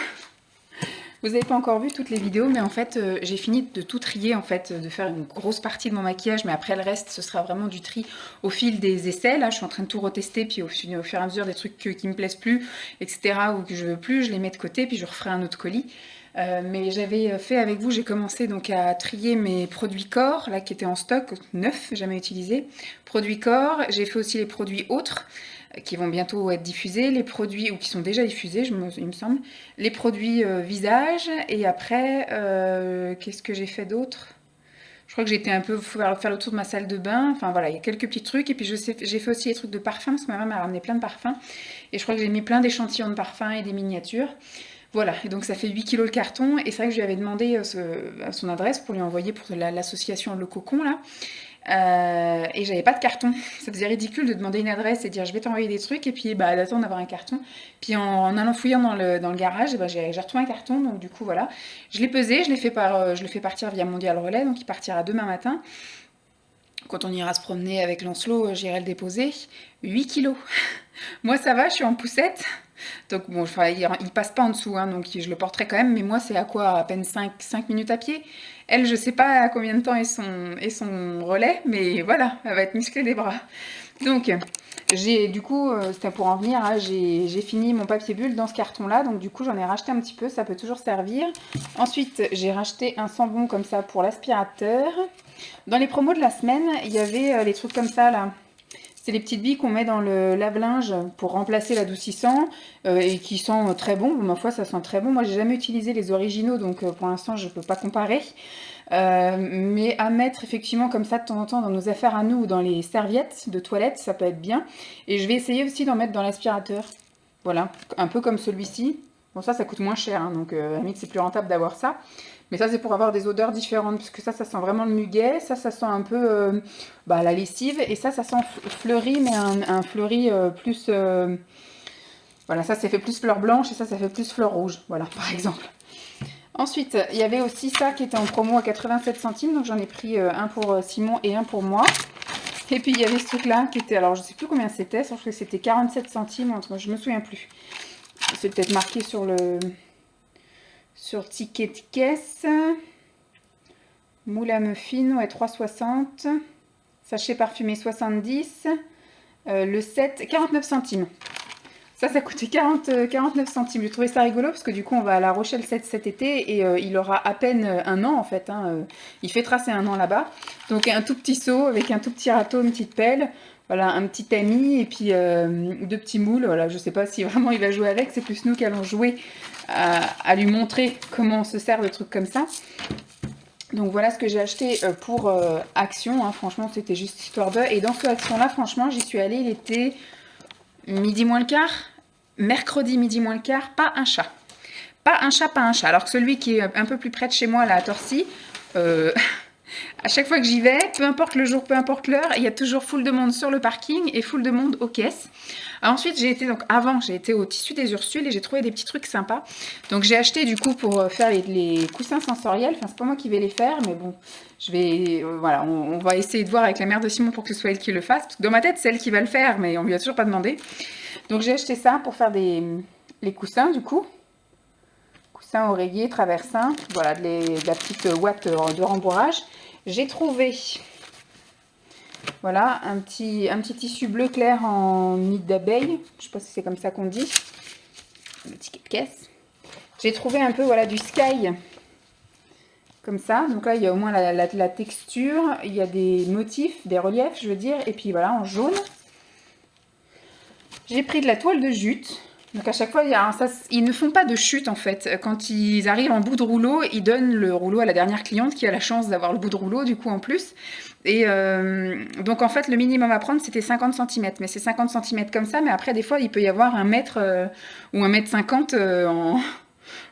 Vous n'avez pas encore vu toutes les vidéos, mais en fait, j'ai fini de tout trier, en fait, de faire une grosse partie de mon maquillage, mais après le reste, ce sera vraiment du tri au fil des essais. Là, je suis en train de tout retester, puis au fur et à mesure des trucs qui me plaisent plus, etc., ou que je veux plus, je les mets de côté, puis je referai un autre colis. Mais j'avais fait avec vous, j'ai commencé donc à trier mes produits corps, là qui étaient en stock, neufs, jamais utilisés. Produits corps, j'ai fait aussi les produits autres, qui vont bientôt être diffusés, les produits, ou qui sont déjà diffusés, il me semble, les produits visage, et après, qu'est-ce que j'ai fait d'autre? Je crois que j'ai été un peu faire le tour de ma salle de bain, enfin voilà, il y a quelques petits trucs, et puis j'ai fait aussi les trucs de parfum, parce que ma mère m'a ramené plein de parfums, et je crois que j'ai mis plein d'échantillons de parfums et des miniatures. Voilà, et donc ça fait 8 kilos le carton, et c'est vrai que je lui avais demandé son adresse pour lui envoyer pour l'association Le Cocon, là. Et j'avais pas de carton. Ça faisait ridicule de demander une adresse et dire je vais t'envoyer des trucs et puis d'attendre d'avoir un carton. Puis en allant fouillant dans le garage, j'ai retrouvé un carton, donc du coup voilà. Je l'ai pesé, je le fais partir via Mondial Relais, donc il partira demain matin. Quand on ira se promener avec Lancelot, j'irai le déposer. 8 kilos. Moi ça va, je suis en poussette. Donc bon, il passe pas en dessous, hein, donc je le porterai quand même, mais moi c'est à quoi? À peine 5 minutes à pied. Elle, je sais pas à combien de temps est son relais, mais voilà, elle va être musclée des bras. Donc, du coup, c'était pour en venir, hein, j'ai fini mon papier bulle dans ce carton-là, donc du coup j'en ai racheté un petit peu, ça peut toujours servir. Ensuite, j'ai racheté un sambon comme ça pour l'aspirateur. Dans les promos de la semaine, il y avait les trucs comme ça, là. C'est les petites billes qu'on met dans le lave-linge pour remplacer l'adoucissant et qui sent très bon. Ma foi, ça sent très bon. Moi, j'ai jamais utilisé les originaux, donc pour l'instant, je ne peux pas comparer. Mais à mettre effectivement comme ça de temps en temps dans nos affaires à nous ou dans les serviettes de toilette, ça peut être bien. Et je vais essayer aussi d'en mettre dans l'aspirateur. Voilà, un peu comme celui-ci. Bon, ça coûte moins cher, hein, donc à la limite, c'est plus rentable d'avoir ça. Mais ça, c'est pour avoir des odeurs différentes, parce que ça sent vraiment le muguet, ça sent un peu la lessive, et ça sent fleuri, mais un fleuri plus... voilà, ça fait plus fleur blanche, et ça fait plus fleur rouge, voilà, par exemple. Ensuite, il y avait aussi ça qui était en promo à 87 centimes, donc j'en ai pris un pour Simon et un pour moi. Et puis, il y avait ce truc-là qui était, alors je sais plus combien c'était, sauf que c'était 47 centimes, je me souviens plus. C'est peut-être marqué sur ticket de caisse. Moule à muffins, ouais, 3,60. Sachet parfumé 70. Le 7, 49 centimes. Ça coûtait 49 centimes. J'ai trouvé ça rigolo parce que du coup, on va à La Rochelle cet été et il aura à peine un an en fait, hein. Il fait tracer un an là-bas. Donc un tout petit seau avec un tout petit râteau, une petite pelle, voilà, un petit tamis et puis deux petits moules. Voilà, je sais pas si vraiment il va jouer avec. C'est plus nous qui allons jouer à lui montrer comment on se sert de trucs comme ça. Donc voilà ce que j'ai acheté pour Action, hein. Franchement, c'était juste histoire de. Et dans ce Action-là, franchement, j'y suis allée, il était midi moins le quart, mercredi midi moins le quart, pas un chat. Pas un chat, pas un chat. Alors que celui qui est un peu plus près de chez moi, là, à Torcy, à chaque fois que j'y vais, peu importe le jour, peu importe l'heure, il y a toujours full de monde sur le parking et full de monde aux caisses. Ensuite, j'ai été au Tissu des Ursules et j'ai trouvé des petits trucs sympas. Donc j'ai acheté du coup pour faire les coussins sensoriels. Enfin, c'est pas moi qui vais les faire, mais bon, je vais, voilà, on va essayer de voir avec la mère de Simon pour que ce soit elle qui le fasse. Parce que dans ma tête, c'est elle qui va le faire, mais on lui a toujours pas demandé. Donc j'ai acheté ça pour faire les coussins du coup. Coussins, oreillers, traversins. Voilà, de la petite ouate de rembourrage. J'ai trouvé... Voilà, un petit tissu bleu clair en nid d'abeille. Je sais pas si c'est comme ça qu'on dit. Le ticket de caisse. J'ai trouvé un peu voilà, du sky. Comme ça. Donc là, il y a au moins la texture. Il y a des motifs, des reliefs, je veux dire. Et puis voilà, en jaune. J'ai pris de la toile de jute. Donc à chaque fois, ils ne font pas de chute en fait. Quand ils arrivent en bout de rouleau, ils donnent le rouleau à la dernière cliente qui a la chance d'avoir le bout de rouleau du coup en plus. Et donc en fait, le minimum à prendre, c'était 50 cm. Mais c'est 50 cm comme ça, mais après, des fois, il peut y avoir 1 mètre ou 1,50 m en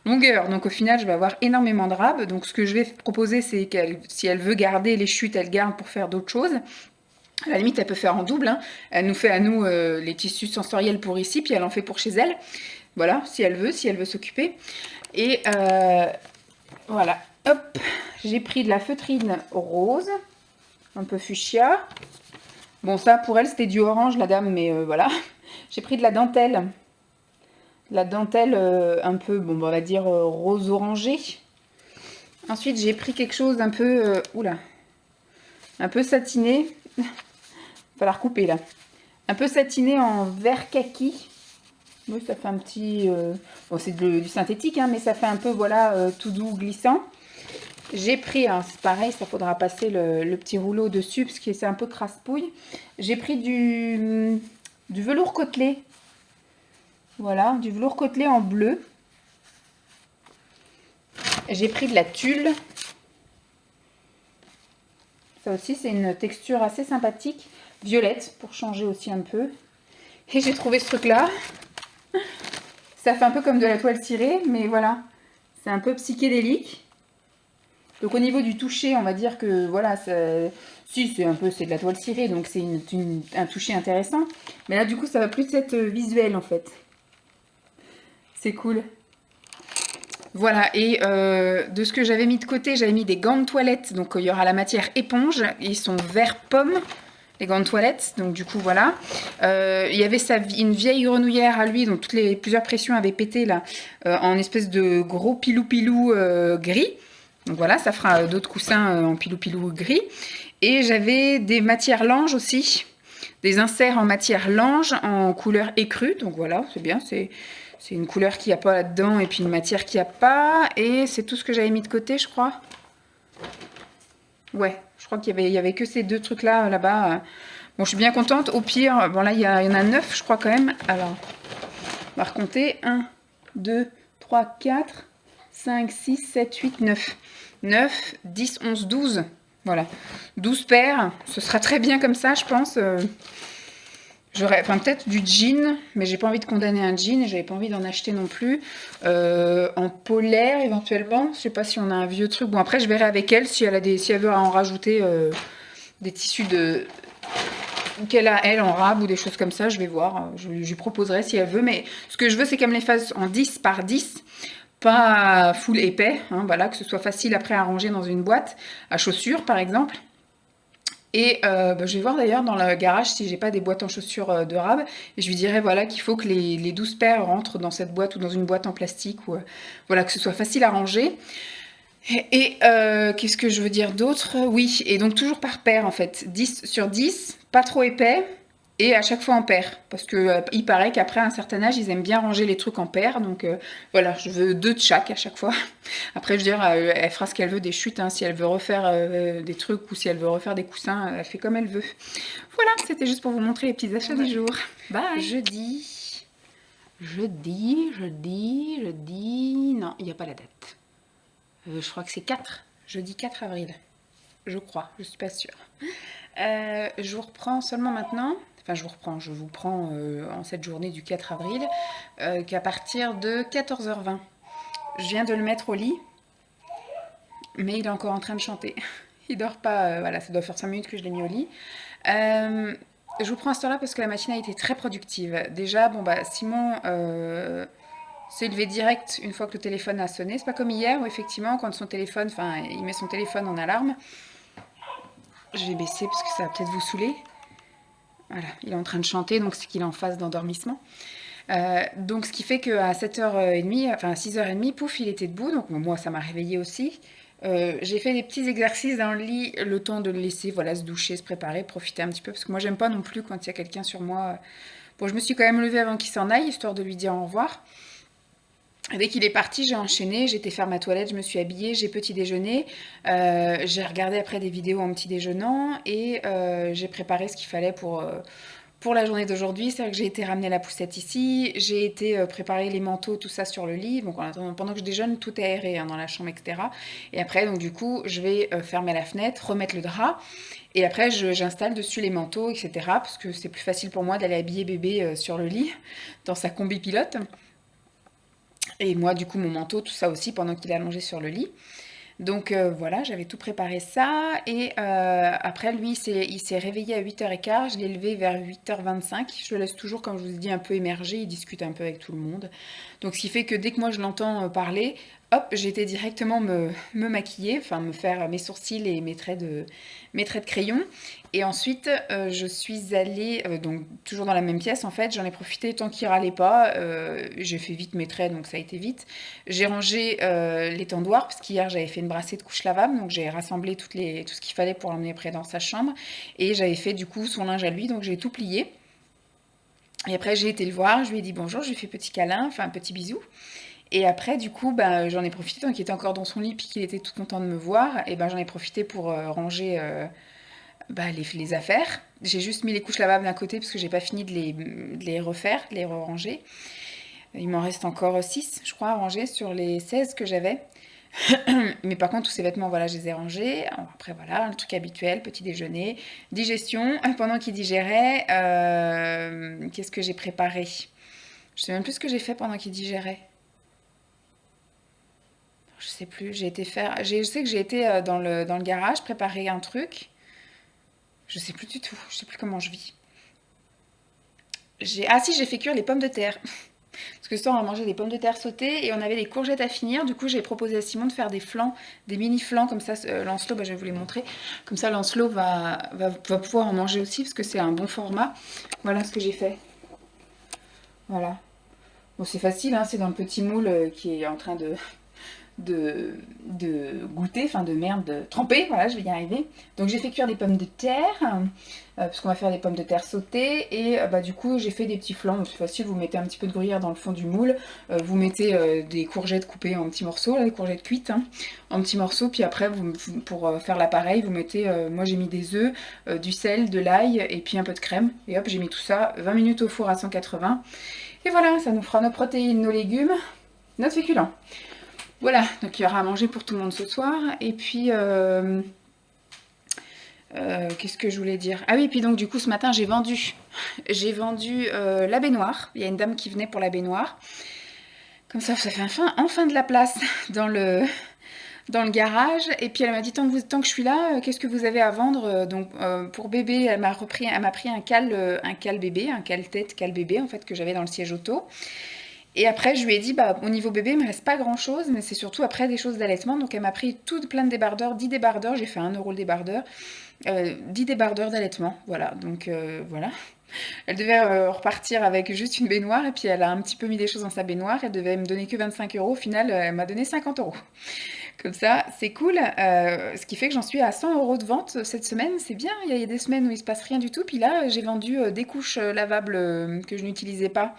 longueur. Donc au final, je vais avoir énormément de rab. Donc ce que je vais proposer, c'est si elle veut garder les chutes, elle garde pour faire d'autres choses. À la limite, elle peut faire en double, hein. Elle nous fait à nous les tissus sensoriels pour ici, puis elle en fait pour chez elle. Voilà, si elle veut s'occuper. Et voilà, hop, j'ai pris de la feutrine rose, un peu fuchsia. Bon, ça, pour elle, c'était du orange, la dame, mais voilà. J'ai pris de la dentelle. La dentelle un peu, bon, on va dire rose orangé. Ensuite, j'ai pris quelque chose un peu, un peu satiné. Il va falloir couper là. Un peu satiné en vert kaki. Oui, ça fait un petit... bon, c'est du synthétique, hein, mais ça fait un peu, voilà, tout doux, glissant. J'ai pris, hein, c'est pareil, ça faudra passer le petit rouleau dessus, parce que c'est un peu crasse-pouille. J'ai pris du velours côtelé. Voilà, du velours côtelé en bleu. J'ai pris de la tulle. Ça aussi, c'est une texture assez sympathique. Violette, pour changer aussi un peu. Et j'ai trouvé ce truc-là. Ça fait un peu comme de la toile cirée, mais voilà. C'est un peu psychédélique. Donc au niveau du toucher, on va dire que voilà, si c'est de la toile cirée, donc c'est un toucher intéressant. Mais là, du coup, ça va plus être visuel en fait. C'est cool. Voilà, et de ce que j'avais mis de côté, j'avais mis des gants de toilette. Donc il y aura la matière éponge. Ils sont vert pomme, les gants de toilette. Donc du coup, voilà. Il y avait une vieille grenouillère à lui, donc plusieurs pressions avaient pété là, en espèce de gros pilou-pilou gris. Donc voilà, ça fera d'autres coussins en pilou-pilou gris. Et j'avais des matières langes aussi. Des inserts en matière lange en couleur écrue. Donc voilà, c'est bien, c'est une couleur qu'il n'y a pas là-dedans et puis une matière qu'il n'y a pas. Et c'est tout ce que j'avais mis de côté, je crois. Ouais, je crois qu'il y avait que ces deux trucs-là, là-bas. Bon, je suis bien contente. Au pire, bon là, il y en a 9, je crois quand même. Alors, on va recompter. 1, 2, 3, 4, 5, 6, 7, 8, 9. 9, 10, 11, 12. Voilà. 12 paires. Ce sera très bien comme ça, je pense. J'aurais, enfin peut-être du jean, mais j'ai pas envie de condamner un jean et j'avais pas envie d'en acheter non plus. En polaire éventuellement, je sais pas si on a un vieux truc. Bon après je verrai avec elle si elle veut en rajouter des tissus qu'elle a elle en rab ou des choses comme ça, je vais voir. Je lui proposerai si elle veut, mais ce que je veux c'est qu'elle me les fasse en 10 par 10. Pas full épais, hein, voilà, que ce soit facile après à ranger dans une boîte à chaussures par exemple. Et je vais voir d'ailleurs dans le garage si j'ai pas des boîtes en chaussures de rab. Et je lui dirai voilà, qu'il faut que les 12 paires rentrent dans cette boîte ou dans une boîte en plastique. Ou, voilà, que ce soit facile à ranger. Et qu'est-ce que je veux dire d'autre? Oui, et donc toujours par paire en fait. 10 sur 10, pas trop épais. Et à chaque fois en paire, parce que il paraît qu'après un certain âge, ils aiment bien ranger les trucs en paire. Donc voilà, je veux 2 de chaque à chaque fois. Après, je veux dire, elle fera ce qu'elle veut des chutes, hein, si elle veut refaire des trucs ou si elle veut refaire des coussins, elle fait comme elle veut. Voilà, c'était juste pour vous montrer les petits achats du jour. Bye. Jeudi, jeudi, non, il n'y a pas la date. Je crois que c'est 4, jeudi 4 avril. Je crois, je suis pas sûre. Je vous reprends seulement maintenant. Enfin, je vous prends en cette journée du 4 avril, qu'à partir de 14h20. Je viens de le mettre au lit, mais il est encore en train de chanter. Il dort pas, voilà, ça doit faire 5 minutes que je l'ai mis au lit. Je vous prends à ce temps-là parce que la matinée a été très productive. Déjà, bon bah Simon s'est levé direct une fois que le téléphone a sonné. C'est pas comme hier où effectivement quand son téléphone, enfin il met son téléphone en alarme. Je vais baisser parce que ça va peut-être vous saouler. Voilà, il est en train de chanter, donc c'est qu'il est en phase d'endormissement. Donc ce qui fait qu'à 7h30, enfin à 6h30, pouf, il était debout. Donc moi, ça m'a réveillée aussi. J'ai fait des petits exercices dans le lit, le temps de le laisser voilà, se doucher, se préparer, profiter un petit peu. Parce que moi, j'aime pas non plus quand il y a quelqu'un sur moi. Bon, je me suis quand même levée avant qu'il s'en aille, histoire de lui dire au revoir. Et dès qu'il est parti, j'ai enchaîné, j'ai été faire ma toilette, je me suis habillée, j'ai petit déjeuné, j'ai regardé après des vidéos en petit déjeunant et j'ai préparé ce qu'il fallait pour la journée d'aujourd'hui. C'est-à-dire que j'ai été ramener la poussette ici, j'ai été préparer les manteaux, tout ça sur le lit. Donc en attendant, pendant que je déjeune, tout est aéré hein, dans la chambre, etc. Et après, donc du coup, je vais fermer la fenêtre, remettre le drap. Et après, j'installe dessus les manteaux, etc. Parce que c'est plus facile pour moi d'aller habiller bébé sur le lit, dans sa combi pilote. Et moi, du coup, mon manteau, tout ça aussi, pendant qu'il est allongé sur le lit. Donc voilà, j'avais tout préparé ça. Et après, lui, il s'est réveillé à 8h15. Je l'ai levé vers 8h25. Je le laisse toujours, comme je vous ai dit, un peu émerger. Il discute un peu avec tout le monde. Donc ce qui fait que dès que moi, je l'entends parler, hop, j'étais directement me maquiller, enfin me faire mes sourcils et mes traits de crayon. Et ensuite, je suis allée, donc toujours dans la même pièce en fait, j'en ai profité tant qu'il râlait pas. J'ai fait vite mes traits, donc ça a été vite. J'ai rangé l'étendoir, parce qu'hier j'avais fait une brassée de couches lavables, donc j'ai rassemblé tout ce qu'il fallait pour l'emmener près dans sa chambre. Et j'avais fait du coup son linge à lui, donc j'ai tout plié. Et après j'ai été le voir, je lui ai dit bonjour, je lui ai fait petit câlin, enfin un petit bisou. Et après, du coup, bah, j'en ai profité, tant qu'il était encore dans son lit, puis qu'il était tout content de me voir, et ben j'en ai profité pour ranger bah, les affaires. J'ai juste mis les couches lavables d'un côté parce que j'ai pas fini de les refaire, de les ranger. Il m'en reste encore 6, je crois, à ranger sur les 16 que j'avais. Mais par contre, tous ces vêtements, voilà, je les ai rangés. Après, voilà, le truc habituel, petit déjeuner, digestion. Pendant qu'il digérait, qu'est-ce que j'ai préparé? Je sais même plus ce que j'ai fait pendant qu'il digérait. Je sais plus, j'ai été faire... Je sais que j'ai été dans le garage préparer un truc. Je sais plus du tout, je sais plus comment je vis. Ah si, j'ai fait cuire les pommes de terre. Parce que ce soir, on a mangé des pommes de terre sautées et on avait des courgettes à finir. Du coup, j'ai proposé à Simon de faire des flans, des mini flans comme ça. Lancelot, bah, je vais vous les montrer. Comme ça, Lancelot va pouvoir en manger aussi parce que c'est un bon format. Voilà ce que j'ai fait. Voilà. Bon, c'est facile, hein, c'est dans le petit moule qui est en train de goûter, enfin de tremper, voilà, je vais y arriver. Donc j'ai fait cuire des pommes de terre, parce qu'on va faire des pommes de terre sautées, et bah, du coup j'ai fait des petits flans, c'est facile, vous mettez un petit peu de gruyère dans le fond du moule, vous mettez des courgettes coupées en petits morceaux, là, des courgettes cuites, hein, en petits morceaux, puis après pour faire l'appareil, vous mettez, moi j'ai mis des œufs, du sel, de l'ail, et puis un peu de crème, et hop j'ai mis tout ça 20 minutes au four à 180, et voilà, ça nous fera nos protéines, nos légumes, notre féculent. Voilà, donc il y aura à manger pour tout le monde ce soir. Et puis, qu'est-ce que je voulais dire? Ah oui, puis donc du coup ce matin j'ai vendu la baignoire. Il y a une dame qui venait pour la baignoire. Comme ça fait enfin de la place dans le garage. Et puis elle m'a dit tant que je suis là, qu'est-ce que vous avez à vendre? Donc pour bébé, elle m'a pris un cal bébé, un cal tête, cal bébé en fait que j'avais dans le siège auto. Et après, je lui ai dit, bah, au niveau bébé, il me reste pas grand chose, mais c'est surtout après des choses d'allaitement. Donc, elle m'a pris plein de débardeurs, 10 débardeurs, j'ai fait 1 € le débardeur, 10 débardeurs d'allaitement. Voilà, donc voilà. Elle devait repartir avec juste une baignoire, et puis elle a un petit peu mis des choses dans sa baignoire. Elle devait me donner que 25 €. Au final, elle m'a donné 50 €. Comme ça, c'est cool. Ce qui fait que j'en suis à 100 € de vente cette semaine. C'est bien. Il y a des semaines où il se passe rien du tout. Puis là, j'ai vendu des couches lavables que je n'utilisais pas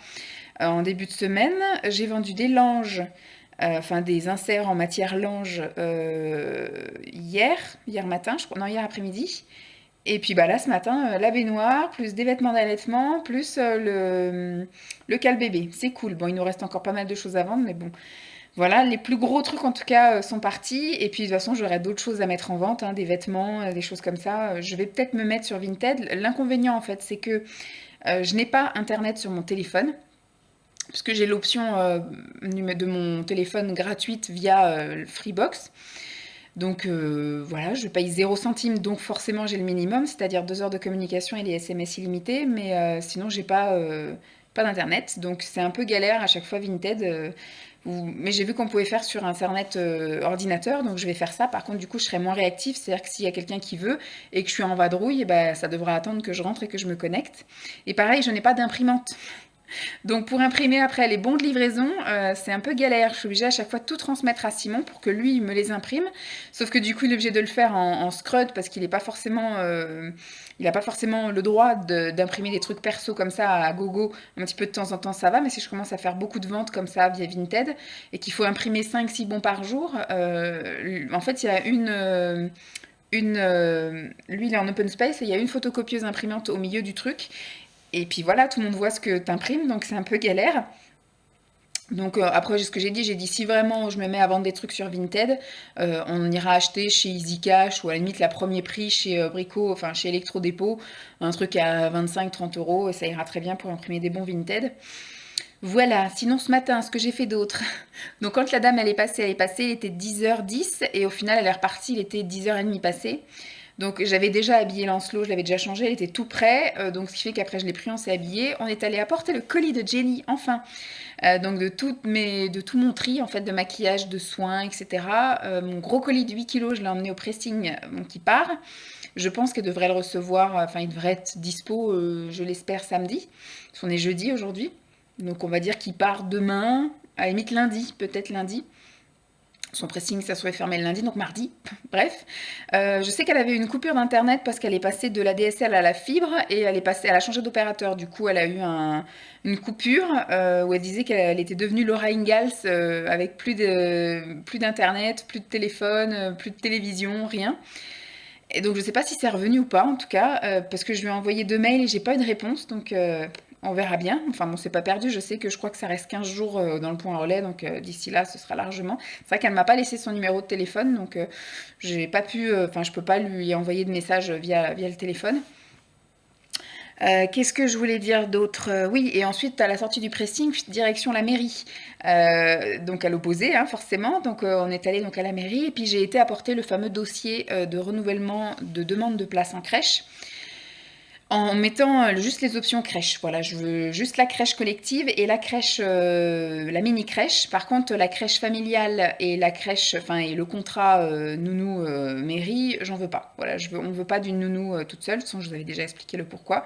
en début de semaine. J'ai vendu des langes, enfin des inserts en matière lange hier matin, je crois, non, hier après-midi. Et puis bah là, ce matin, la baignoire, plus des vêtements d'allaitement, plus le cale-bébé. C'est cool. Bon, il nous reste encore pas mal de choses à vendre, mais bon. Voilà, les plus gros trucs en tout cas sont partis. Et puis de toute façon, j'aurai d'autres choses à mettre en vente, hein, des vêtements, des choses comme ça. Je vais peut-être me mettre sur Vinted. L'inconvénient en fait, c'est que je n'ai pas internet sur mon téléphone. Parce que j'ai l'option de mon téléphone gratuite via Freebox. Donc voilà, je paye 0 centime, donc forcément j'ai le minimum, c'est-à-dire 2 heures de communication et les SMS illimités, mais sinon j'ai pas d'internet, donc c'est un peu galère à chaque fois Vinted. Mais j'ai vu qu'on pouvait faire sur internet ordinateur, donc je vais faire ça. Par contre, du coup, je serai moins réactive, c'est-à-dire que s'il y a quelqu'un qui veut et que je suis en vadrouille, eh ben, ça devra attendre que je rentre et que je me connecte. Et pareil, je n'ai pas d'imprimante. Donc pour imprimer après les bons de livraison, c'est un peu galère. Je suis obligée à chaque fois de tout transmettre à Simon pour que lui il me les imprime. Sauf que du coup il est obligé de le faire en scrud parce qu'il n'est pas forcément, il n'a pas forcément le droit d'imprimer des trucs perso comme ça à gogo. Un petit peu de temps en temps ça va, mais si je commence à faire beaucoup de ventes comme ça via Vinted et qu'il faut imprimer 5-6 bons par jour, en fait il y a lui il est en open space et il y a une photocopieuse imprimante au milieu du truc et puis voilà, tout le monde voit ce que t'imprimes, donc c'est un peu galère. Donc après, ce que j'ai dit si vraiment je me mets à vendre des trucs sur Vinted, on ira acheter chez Easy Cash ou à la limite la premier prix chez Brico, enfin chez Electrodépôt, un truc à 25-30 € et ça ira très bien pour imprimer des bons Vinted. Voilà, sinon ce matin, ce que j'ai fait d'autre. Donc quand la dame elle est passée, il était 10h10 et au final elle est repartie, il était 10h30 passé. Donc j'avais déjà habillé Lancelot, je l'avais déjà changé, elle était tout prêt. Donc ce qui fait qu'après je l'ai pris, on s'est habillé. On est allé apporter le colis de Jenny, enfin. Donc de tout mon tri en fait de maquillage, de soins, etc. Mon gros colis de 8 kilos, je l'ai emmené au pressing qui part. Je pense qu'elle devrait le recevoir, enfin il devrait être dispo, je l'espère, samedi. Parce qu'on est jeudi aujourd'hui. Donc on va dire qu'il part demain, à la limite lundi, peut-être lundi. Son pressing, ça serait fermé le lundi, donc mardi. Bref, je sais qu'elle avait une coupure d'internet parce qu'elle est passée de la DSL à la fibre et elle a changé d'opérateur. Du coup, elle a eu une coupure où elle disait qu'elle était devenue Laura Ingalls avec plus d'internet, plus de téléphone, plus de télévision, rien. Et donc je sais pas si c'est revenu ou pas en tout cas, parce que je lui ai envoyé 2 mails et j'ai pas eu de réponse, donc on verra bien. Enfin bon, c'est pas perdu, je sais que je crois que ça reste 15 jours dans le point relais, donc d'ici là ce sera largement. C'est vrai qu'elle m'a pas laissé son numéro de téléphone, donc j'ai pas pu, enfin je peux pas lui envoyer de message via le téléphone. Qu'est-ce que je voulais dire d'autre? Oui, et ensuite, à la sortie du pressing, direction la mairie. Donc à l'opposé, hein, forcément. Donc on est allé donc à la mairie et puis j'ai été apporter le fameux dossier de renouvellement de demande de place en crèche. En mettant juste les options crèche. Voilà, je veux juste la crèche collective et la crèche, la mini crèche. Par contre, la crèche familiale et la crèche, enfin et le contrat nounou mairie, j'en veux pas. Voilà, on veut pas d'une nounou toute seule. De toute façon, je vous avais déjà expliqué le pourquoi.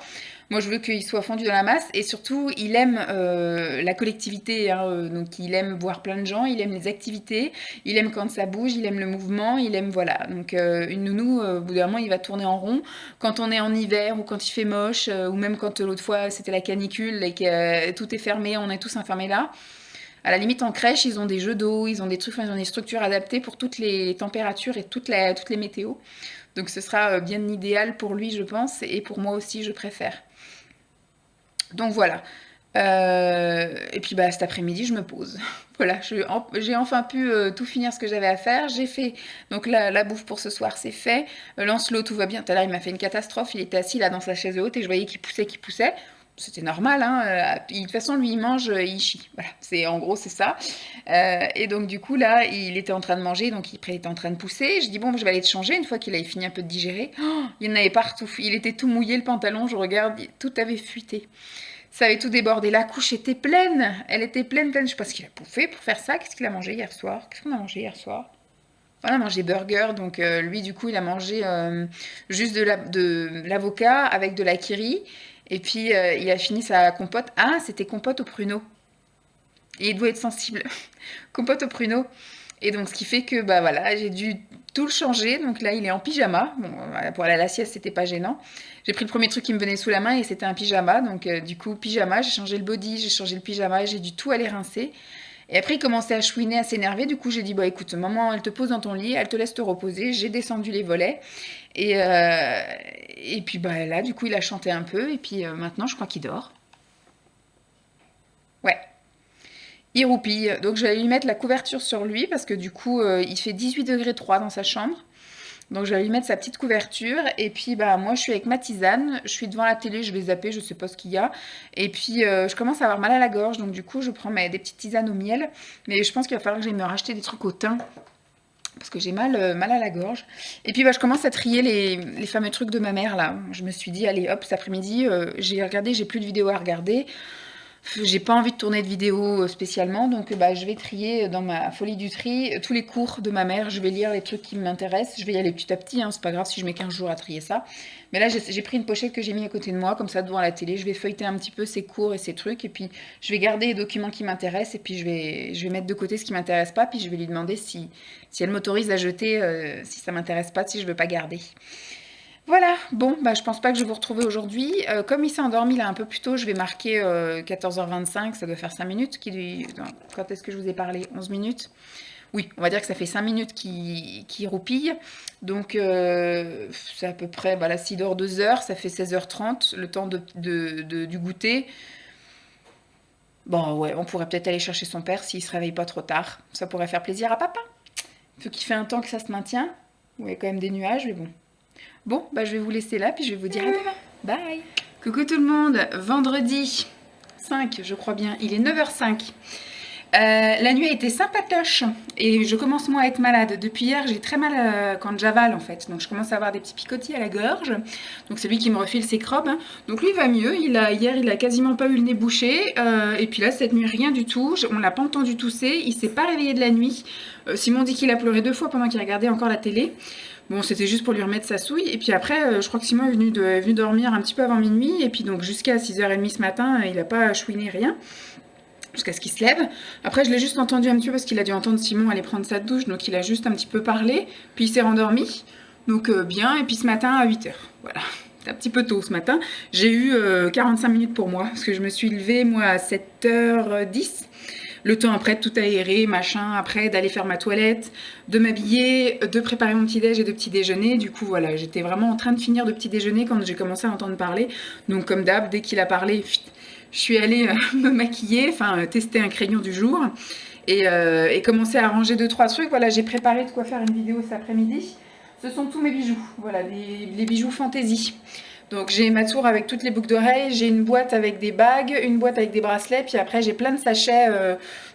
Moi, je veux qu'il soit fondu dans la masse et surtout, il aime la collectivité. Hein, donc, il aime voir plein de gens, il aime les activités, il aime quand ça bouge, il aime le mouvement, il aime voilà. Donc, une nounou, au bout d'un moment, il va tourner en rond. Quand on est en hiver ou quand il fait moche, ou même quand l'autre fois c'était la canicule et que tout est fermé, on est tous enfermés là. À la limite en crèche, ils ont des jeux d'eau, ils ont des trucs, enfin, ils ont des structures adaptées pour toutes les températures et toutes les météos. Donc ce sera bien idéal pour lui, je pense, et pour moi aussi, je préfère. Donc voilà. Et puis bah cet après-midi, je me pose. Voilà, j'ai enfin pu tout finir ce que j'avais à faire. J'ai fait donc la bouffe pour ce soir, c'est fait. Lancelot, tout va bien. Tout à l'heure, il m'a fait une catastrophe. Il était assis là dans sa chaise haute et je voyais qu'il poussait, qu'il poussait. C'était normal, hein. De toute façon, lui, il mange, il chie. Voilà, en gros, c'est ça. Et donc, du coup, là, il était en train de manger, donc il était en train de pousser. Je dis, bon, je vais aller te changer une fois qu'il avait fini un peu de digérer. Oh, il y en avait partout. Il était tout mouillé, le pantalon. Je regarde, tout avait fuité. Ça avait tout débordé. La couche était pleine. Elle était pleine, pleine. Je sais pas ce qu'il a bouffé pour faire ça. Qu'est-ce qu'il a mangé hier soir? Qu'est-ce qu'on a mangé hier soir? On a mangé burger. Donc lui, du coup, il a mangé juste de l'avocat avec de la kiri. Et puis il a fini sa compote. Ah, c'était compote au pruneau. Et il doit être sensible. Compote au pruneau. Et donc ce qui fait que bah voilà, j'ai dû tout le changer. Donc là, il est en pyjama. Bon, voilà, pour aller à la sieste, c'était pas gênant. J'ai pris le premier truc qui me venait sous la main et c'était un pyjama. Donc du coup, pyjama, j'ai changé le body, j'ai changé le pyjama, j'ai dû tout aller rincer. Et après, il commençait à chouiner, à s'énerver. Du coup, j'ai dit, bah écoute, maman, elle te pose dans ton lit, elle te laisse te reposer. J'ai descendu les volets. Et puis bah là, du coup, il a chanté un peu. Et puis maintenant, je crois qu'il dort. Ouais, il roupille. Donc je vais lui mettre la couverture sur lui parce que du coup, il fait 18 degrés 3 dans sa chambre. Donc je vais lui mettre sa petite couverture et puis bah moi je suis avec ma tisane, je suis devant la télé, je vais zapper, je sais pas ce qu'il y a et puis je commence à avoir mal à la gorge donc du coup je prends des petites tisanes au miel mais je pense qu'il va falloir que j'aille me racheter des trucs au thym parce que j'ai mal à la gorge et puis bah je commence à trier les fameux trucs de ma mère là. Je me suis dit allez hop cet après-midi j'ai regardé, j'ai plus de vidéos à regarder. J'ai pas envie de tourner de vidéo spécialement, donc bah, je vais trier dans ma folie du tri tous les cours de ma mère. Je vais lire les trucs qui m'intéressent. Je vais y aller petit à petit, hein, c'est pas grave si je mets 15 jours à trier ça. Mais là, j'ai pris une pochette que j'ai mis à côté de moi, comme ça devant la télé. Je vais feuilleter un petit peu ces cours et ces trucs, et puis je vais garder les documents qui m'intéressent, et puis je vais mettre de côté ce qui m'intéresse pas, puis je vais lui demander si elle m'autorise à jeter, si ça m'intéresse pas, si je veux pas garder. Voilà, bon, bah, je pense pas que je vais vous retrouver aujourd'hui. Comme il s'est endormi là un peu plus tôt, je vais marquer 14h25, ça doit faire 5 minutes. Non, quand est-ce que je vous ai parlé? 11 minutes? Oui, on va dire que ça fait 5 minutes qu'il roupille. Donc c'est à peu près, bah là s'il dort 2 heures, ça fait 16h30, le temps du goûter. Bon ouais, on pourrait peut-être aller chercher son père s'il se réveille pas trop tard. Ça pourrait faire plaisir à papa. Vu qu'il fait un temps que ça se maintient. Il y a quand même des nuages, mais bon. Bon, bah je vais vous laisser là, puis je vais vous dire à demain. Bye. Coucou tout le monde, vendredi 5, je crois bien, il est 9h05. La nuit a été sympatoche et je commence moi à être malade. Depuis hier, j'ai très mal quand j'avale en fait. Donc je commence à avoir des petits picotis à la gorge. Donc c'est lui qui me refile ses crobes. Hein. Donc lui va mieux. Hier, il a quasiment pas eu le nez bouché. Et puis là, cette nuit, rien du tout. On l'a pas entendu tousser. Il s'est pas réveillé de la nuit. Simon dit qu'il a pleuré 2 fois pendant qu'il regardait encore la télé. Bon, c'était juste pour lui remettre sa souille. Et puis après, je crois que Simon est venu dormir un petit peu avant minuit. Et puis donc jusqu'à 6h30 ce matin, il n'a pas chouiné rien. Jusqu'à ce qu'il se lève. Après, je l'ai juste entendu un petit peu parce qu'il a dû entendre Simon aller prendre sa douche. Donc il a juste un petit peu parlé. Puis il s'est rendormi. Donc bien. Et puis ce matin à 8h. Voilà. C'est un petit peu tôt ce matin. J'ai eu 45 minutes pour moi. Parce que je me suis levée moi à 7h10. Le temps après de tout aérer, machin, après d'aller faire ma toilette, de m'habiller, de préparer mon petit-déj et de petit déjeuner. Du coup, voilà, j'étais vraiment en train de finir de petit déjeuner quand j'ai commencé à entendre parler. Donc, comme d'hab, dès qu'il a parlé, je suis allée me maquiller, enfin, tester un crayon du jour et commencer à ranger 2-3 trucs. Voilà, j'ai préparé de quoi faire une vidéo cet après-midi. Ce sont tous mes bijoux, voilà, les bijoux fantaisie. Donc j'ai ma tour avec toutes les boucles d'oreilles, j'ai une boîte avec des bagues, une boîte avec des bracelets, puis après j'ai plein de sachets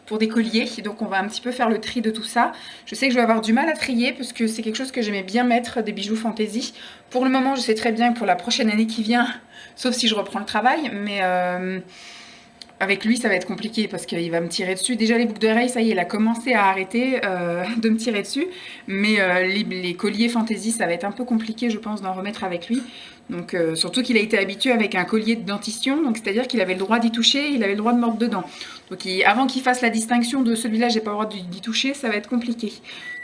pour des colliers. Donc on va un petit peu faire le tri de tout ça. Je sais que je vais avoir du mal à trier parce que c'est quelque chose que j'aimais bien mettre, des bijoux fantaisie. Pour le moment, je sais très bien que pour la prochaine année qui vient, sauf si je reprends le travail, mais avec lui ça va être compliqué parce qu'il va me tirer dessus. Déjà les boucles d'oreilles, ça y est, il a commencé à arrêter de me tirer dessus. Mais les colliers fantaisie, ça va être un peu compliqué je pense d'en remettre avec lui. Donc surtout qu'il a été habitué avec un collier de dentition, donc c'est-à-dire qu'il avait le droit d'y toucher, il avait le droit de mordre dedans. Donc avant qu'il fasse la distinction de celui-là j'ai pas le droit d'y toucher, ça va être compliqué.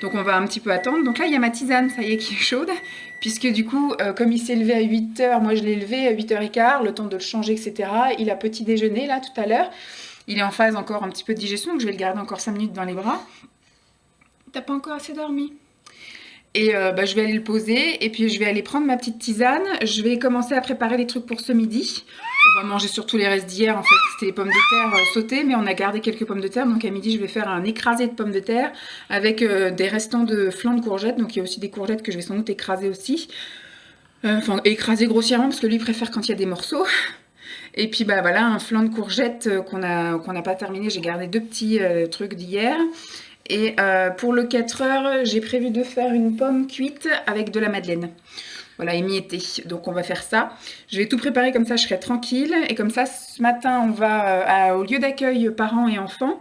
Donc on va un petit peu attendre. Donc là il y a ma tisane, ça y est, qui est chaude, puisque du coup comme il s'est levé à 8h, moi je l'ai levé à 8h15, le temps de le changer, etc. Il a petit déjeuner là tout à l'heure. Il est en phase encore un petit peu de digestion, donc je vais le garder encore 5 minutes dans les bras. T'as pas encore assez dormi? Et je vais aller le poser et puis je vais aller prendre ma petite tisane. Je vais commencer à préparer les trucs pour ce midi. On va manger surtout les restes d'hier en fait. C'était les pommes de terre sautées mais on a gardé quelques pommes de terre. Donc à midi je vais faire un écrasé de pommes de terre avec des restants de flancs de courgettes. Donc il y a aussi des courgettes que je vais sans doute écraser aussi. Enfin écraser grossièrement parce que lui il préfère quand il y a des morceaux. Et puis bah voilà un flanc de courgettes qu'on n'a pas terminé. J'ai gardé 2 petits trucs d'hier. Et pour le 4h, j'ai prévu de faire une pomme cuite avec de la madeleine. Voilà, émiettée. Donc on va faire ça. Je vais tout préparer comme ça, je serai tranquille. Et comme ça, ce matin, on va au lieu d'accueil parents et enfants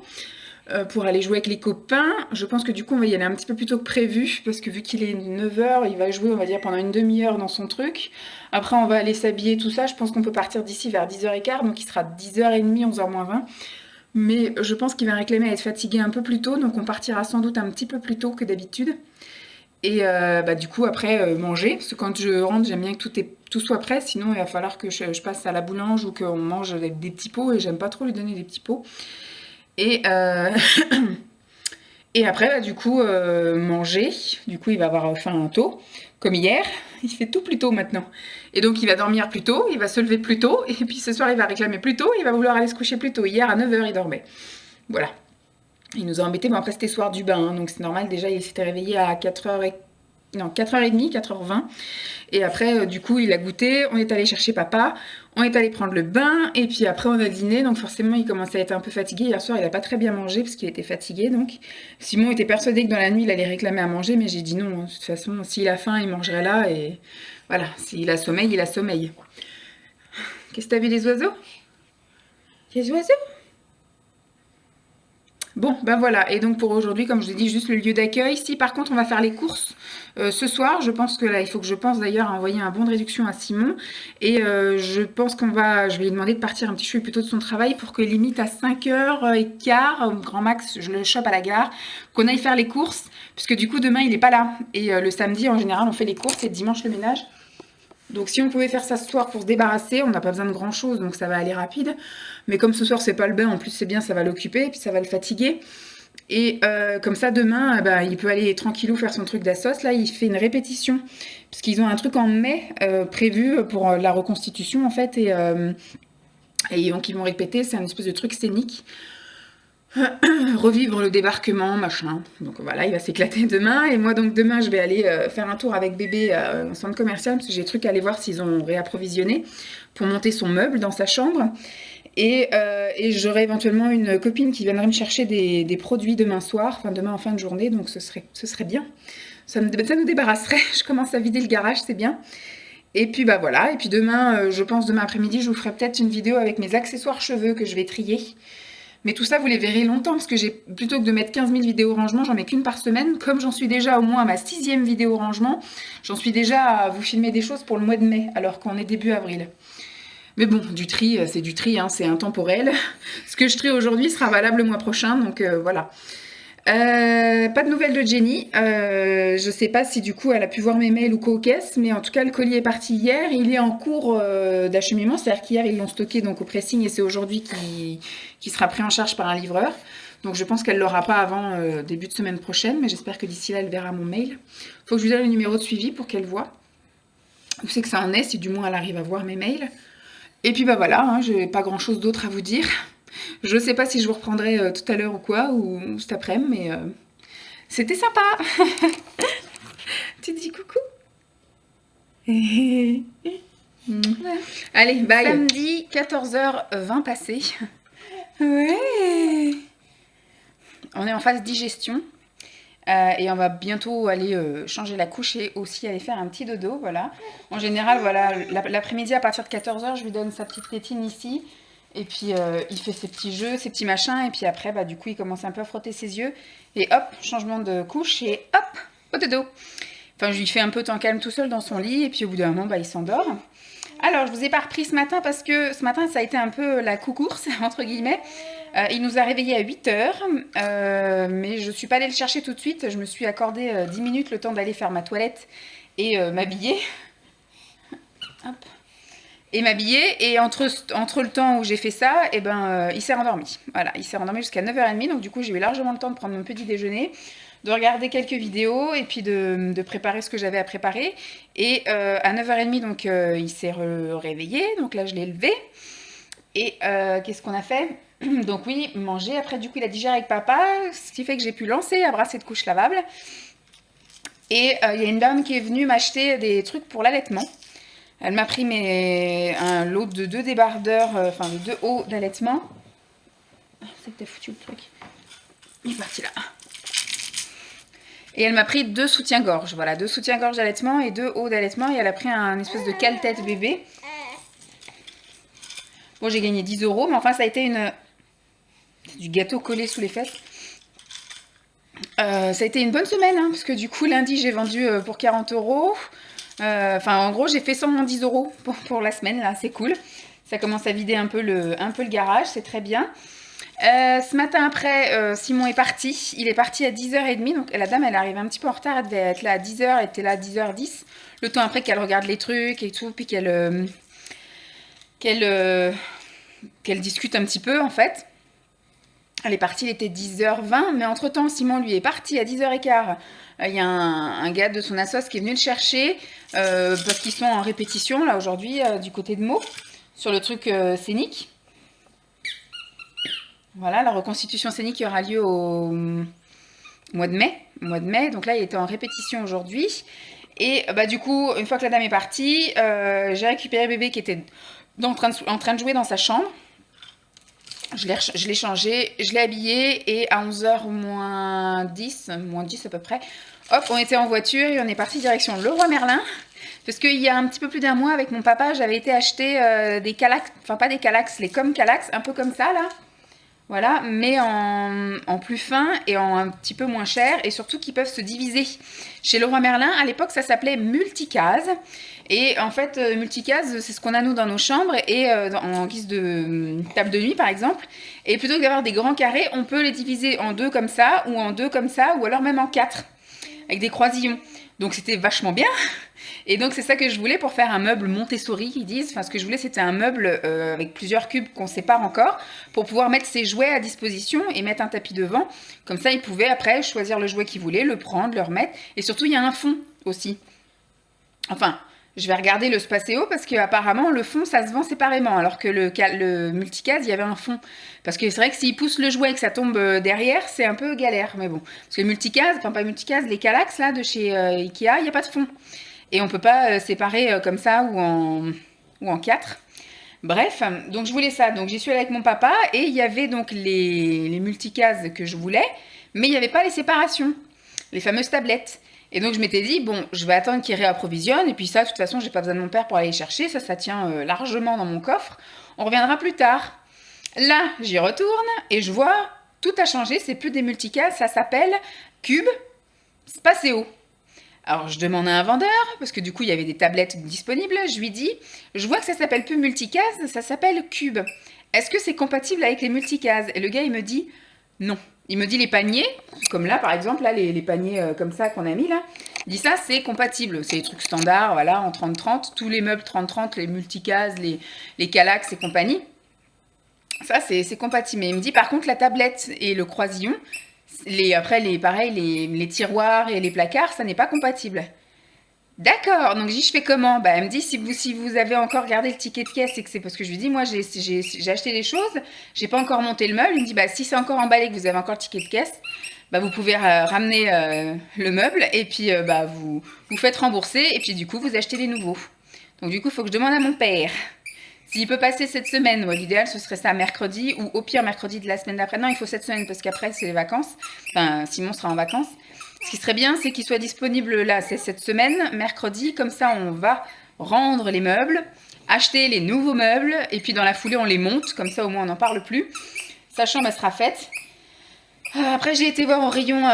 pour aller jouer avec les copains. Je pense que du coup, on va y aller un petit peu plus tôt que prévu. Parce que vu qu'il est 9h, il va jouer, on va dire, pendant une demi-heure dans son truc. Après, on va aller s'habiller, tout ça. Je pense qu'on peut partir d'ici vers 10h15. Donc il sera 10h30, 11h moins 20. Mais je pense qu'il va réclamer à être fatigué un peu plus tôt, donc on partira sans doute un petit peu plus tôt que d'habitude. Et du coup, après, manger, parce que quand je rentre, j'aime bien que tout soit prêt, sinon il va falloir que je passe à la boulange ou qu'on mange avec des petits pots, et j'aime pas trop lui donner des petits pots. Et, et après, du coup, manger. Du coup, il va avoir faim tôt, comme hier. Il fait tout plus tôt maintenant. Et donc, il va dormir plus tôt, il va se lever plus tôt, et puis ce soir, il va réclamer plus tôt, il va vouloir aller se coucher plus tôt. Hier, à 9h, il dormait. Voilà. Il nous a embêtés, mais après, c'était soir du bain, hein, donc c'est normal. Déjà, il s'était réveillé à 4h30, 4h20. Et après, du coup, il a goûté, on est allé chercher papa, on est allé prendre le bain, et puis après, on a dîné, donc forcément, il commençait à être un peu fatigué. Hier soir, il n'a pas très bien mangé, parce qu'il était fatigué, donc. Simon était persuadé que dans la nuit, il allait réclamer à manger, mais j'ai dit non, hein. De toute façon, s'il a faim, il mangerait là, et voilà, s'il a sommeil, il a sommeil. Qu'est-ce que t'as vu des oiseaux? Il y a des oiseaux? Bon, ben voilà, et donc pour aujourd'hui, comme je vous ai dit, juste le lieu d'accueil. Si par contre on va faire les courses ce soir, je pense que là, il faut que je pense d'ailleurs à envoyer un bon de réduction à Simon. Et je pense je vais lui demander de partir un petit peu plus tôt de son travail pour que limite à 5h15, grand max, je le chope à la gare, qu'on aille faire les courses, puisque du coup demain il n'est pas là. Et le samedi, en général, on fait les courses et le dimanche le ménage. Donc si on pouvait faire ça ce soir pour se débarrasser, on n'a pas besoin de grand chose, donc ça va aller rapide. Mais comme ce soir c'est pas le bain, en plus c'est bien, ça va l'occuper, et puis ça va le fatiguer. Et comme ça demain, il peut aller tranquillou faire son truc d'assos. Là il fait une répétition, parce qu'ils ont un truc en mai prévu pour la reconstitution en fait. Et donc ils vont répéter, c'est un espèce de truc scénique. Revivre le débarquement, machin. Donc voilà, il va s'éclater demain. Et moi, donc demain, je vais aller faire un tour avec bébé au centre commercial parce que j'ai des trucs à aller voir s'ils ont réapprovisionné pour monter son meuble dans sa chambre. Et j'aurai éventuellement une copine qui viendrait me chercher des produits demain soir, enfin demain en fin de journée. Donc ce serait bien. Ça nous débarrasserait. Je commence à vider le garage, c'est bien. Et puis voilà. Et puis demain, je pense demain après-midi, je vous ferai peut-être une vidéo avec mes accessoires cheveux que je vais trier. Mais tout ça, vous les verrez longtemps, parce que plutôt que de mettre 15 000 vidéos rangement, j'en mets qu'une par semaine. Comme j'en suis déjà au moins à ma 6e vidéo rangement, j'en suis déjà à vous filmer des choses pour le mois de mai, alors qu'on est début avril. Mais bon, du tri, c'est du tri, hein, c'est intemporel. Ce que je trie aujourd'hui sera valable le mois prochain, donc voilà. Pas de nouvelles de Jenny. Je sais pas si du coup elle a pu voir mes mails ou quoi aux caisses, mais en tout cas le colis est parti hier. Il est en cours d'acheminement, c'est-à-dire qu'hier ils l'ont stocké donc au pressing et c'est aujourd'hui qui sera pris en charge par un livreur. Donc je pense qu'elle l'aura pas avant début de semaine prochaine, mais j'espère que d'ici là elle verra mon mail. Faut que je lui donne le numéro de suivi pour qu'elle voit où c'est que ça en est, si du moins elle arrive à voir mes mails. Et puis voilà, hein, j'ai pas grand-chose d'autre à vous dire. Je sais pas si je vous reprendrai tout à l'heure ou quoi, ou cet après-midi, mais c'était sympa. Tu dis coucou. Allez, bye. Samedi, 14h20 passé. Ouais. On est en phase digestion. Et on va bientôt aller changer la couche et aussi aller faire un petit dodo, voilà. En général, voilà, l'après-midi à partir de 14h, je lui donne sa petite tétine ici. Et puis il fait ses petits jeux, ses petits machins, et puis après, du coup, il commence un peu à frotter ses yeux. Et hop, changement de couche, et hop, au dodo. Enfin, je lui fais un peu temps calme tout seul dans son lit, et puis au bout d'un moment, il s'endort. Alors, je vous ai pas repris ce matin, parce que ce matin, ça a été un peu la coucourse, entre guillemets. Il nous a réveillés à 8h, mais je suis pas allée le chercher tout de suite. Je me suis accordé 10 minutes le temps d'aller faire ma toilette et m'habiller. Hop. Et m'habiller, et entre le temps où j'ai fait ça, il s'est rendormi. Voilà, il s'est rendormi jusqu'à 9h30, donc du coup j'ai eu largement le temps de prendre mon petit déjeuner, de regarder quelques vidéos, et puis de préparer ce que j'avais à préparer. Et à 9h30, donc il s'est réveillé, donc là je l'ai levé. Et qu'est-ce qu'on a fait? Donc oui, manger, après du coup il a digéré avec papa, ce qui fait que j'ai pu lancer un brasset de couche lavable. Et il y a une dame qui est venue m'acheter des trucs pour l'allaitement. Elle m'a pris un lot de 2 débardeurs, de 2 hauts d'allaitement. C'est que t'as foutu le truc. Il est parti là. Et elle m'a pris 2 soutiens-gorge. Voilà, 2 soutiens-gorge d'allaitement et 2 hauts d'allaitement. Et elle a pris un espèce de cale-tête bébé. Bon, j'ai gagné 10 €, mais enfin, ça a été du gâteau collé sous les fesses. Ça a été une bonne semaine, hein, parce que du coup, lundi, j'ai vendu pour 40 €. En gros, j'ai fait 110 € pour la semaine, là, c'est cool. Ça commence à vider un peu le garage, c'est très bien. Ce matin après, Simon est parti. Il est parti à 10h30. Donc la dame, elle arrive un petit peu en retard. Elle devait être là à 10h. Elle était là à 10h10. Le temps après qu'elle regarde les trucs et tout. Puis qu'elle discute un petit peu en fait. Elle est partie, il était 10h20. Mais entre-temps, Simon, lui, est parti à 10h15. Il y a un gars de son assos qui est venu le chercher. Parce qu'ils sont en répétition là aujourd'hui du côté de Meaux. Sur le truc scénique. Voilà, la reconstitution scénique qui aura lieu au mois de mai. Donc là, il était en répétition aujourd'hui. Et bah, du coup, une fois que la dame est partie, j'ai récupéré bébé qui était en train de jouer dans sa chambre. Je l'ai changé, je l'ai habillé et à 11h moins 10 à peu près, hop, on était en voiture et on est parti direction Leroy Merlin. Parce qu'il y a un petit peu plus d'un mois, avec mon papa, j'avais été acheter des Calax, enfin pas des Calax, les comme Calax, un peu comme ça là. Voilà, mais en plus fin et en un petit peu moins cher et surtout qui peuvent se diviser. Chez Leroy Merlin, à l'époque, ça s'appelait multicase. Et en fait, multicase, c'est ce qu'on a nous dans nos chambres et en guise de table de nuit par exemple. Et plutôt que d'avoir des grands carrés, on peut les diviser en deux comme ça ou en deux comme ça ou alors même en quatre avec des croisillons. Donc c'était vachement bien. Et donc c'est ça que je voulais pour faire un meuble Montessori, ils disent. Enfin, ce que je voulais, c'était un meuble avec plusieurs cubes qu'on sépare encore pour pouvoir mettre ses jouets à disposition et mettre un tapis devant. Comme ça, ils pouvaient après choisir le jouet qu'ils voulaient, le prendre, le remettre. Et surtout, il y a un fond aussi. Enfin, je vais regarder le Spaceo parce qu'apparemment, le fond, ça se vend séparément. Alors que le multicase, il y avait un fond. Parce que c'est vrai que s'ils poussent le jouet et que ça tombe derrière, c'est un peu galère. Mais bon, parce que multicase, enfin pas multicase, les Calax là de chez Ikea, il n'y a pas de fond. Et on peut pas séparer comme ça ou en quatre. Bref, donc je voulais ça. Donc j'y suis allée avec mon papa et il y avait donc les multicases que je voulais, mais il n'y avait pas les séparations, les fameuses tablettes. Et donc je m'étais dit, bon, je vais attendre qu'il réapprovisionne et puis ça, de toute façon, j'ai pas besoin de mon père pour aller les chercher. Ça tient largement dans mon coffre. On reviendra plus tard. Là, j'y retourne et je vois, tout a changé. C'est plus des multicases, ça s'appelle Cube Spaceo. Alors je demande à un vendeur, parce que du coup il y avait des tablettes disponibles, je lui dis, je vois que ça s'appelle plus multicase, ça s'appelle cube. Est-ce que c'est compatible avec les multicases? Et le gars il me dit, non. Il me dit les paniers, comme là par exemple, là les paniers comme ça qu'on a mis là, il dit ça c'est compatible, c'est les trucs standards, voilà, en 30-30, tous les meubles 30-30, les multicases, les Calax et compagnie. Ça c'est compatible. Mais il me dit par contre la tablette et le croisillon, les tiroirs et les placards, ça n'est pas compatible. D'accord, donc je fais comment? Bah, elle me dit, si vous avez encore gardé le ticket de caisse, et que c'est parce que je lui dis, moi j'ai acheté des choses, j'ai pas encore monté le meuble. Il me dit, bah, si c'est encore emballé, que vous avez encore le ticket de caisse, bah, vous pouvez ramener le meuble et puis bah, vous faites rembourser et puis du coup, vous achetez les nouveaux. Donc du coup, il faut que je demande à mon père. S'il peut passer cette semaine, moi, l'idéal, ce serait ça mercredi ou au pire mercredi de la semaine d'après. Non, il faut cette semaine parce qu'après, c'est les vacances. Enfin, Simon sera en vacances. Ce qui serait bien, c'est qu'il soit disponible là, c'est cette semaine, mercredi. Comme ça, on va rendre les meubles, acheter les nouveaux meubles et puis dans la foulée, on les monte. Comme ça, au moins, on n'en parle plus. Sa chambre, elle sera faite. Après, j'ai été voir au rayon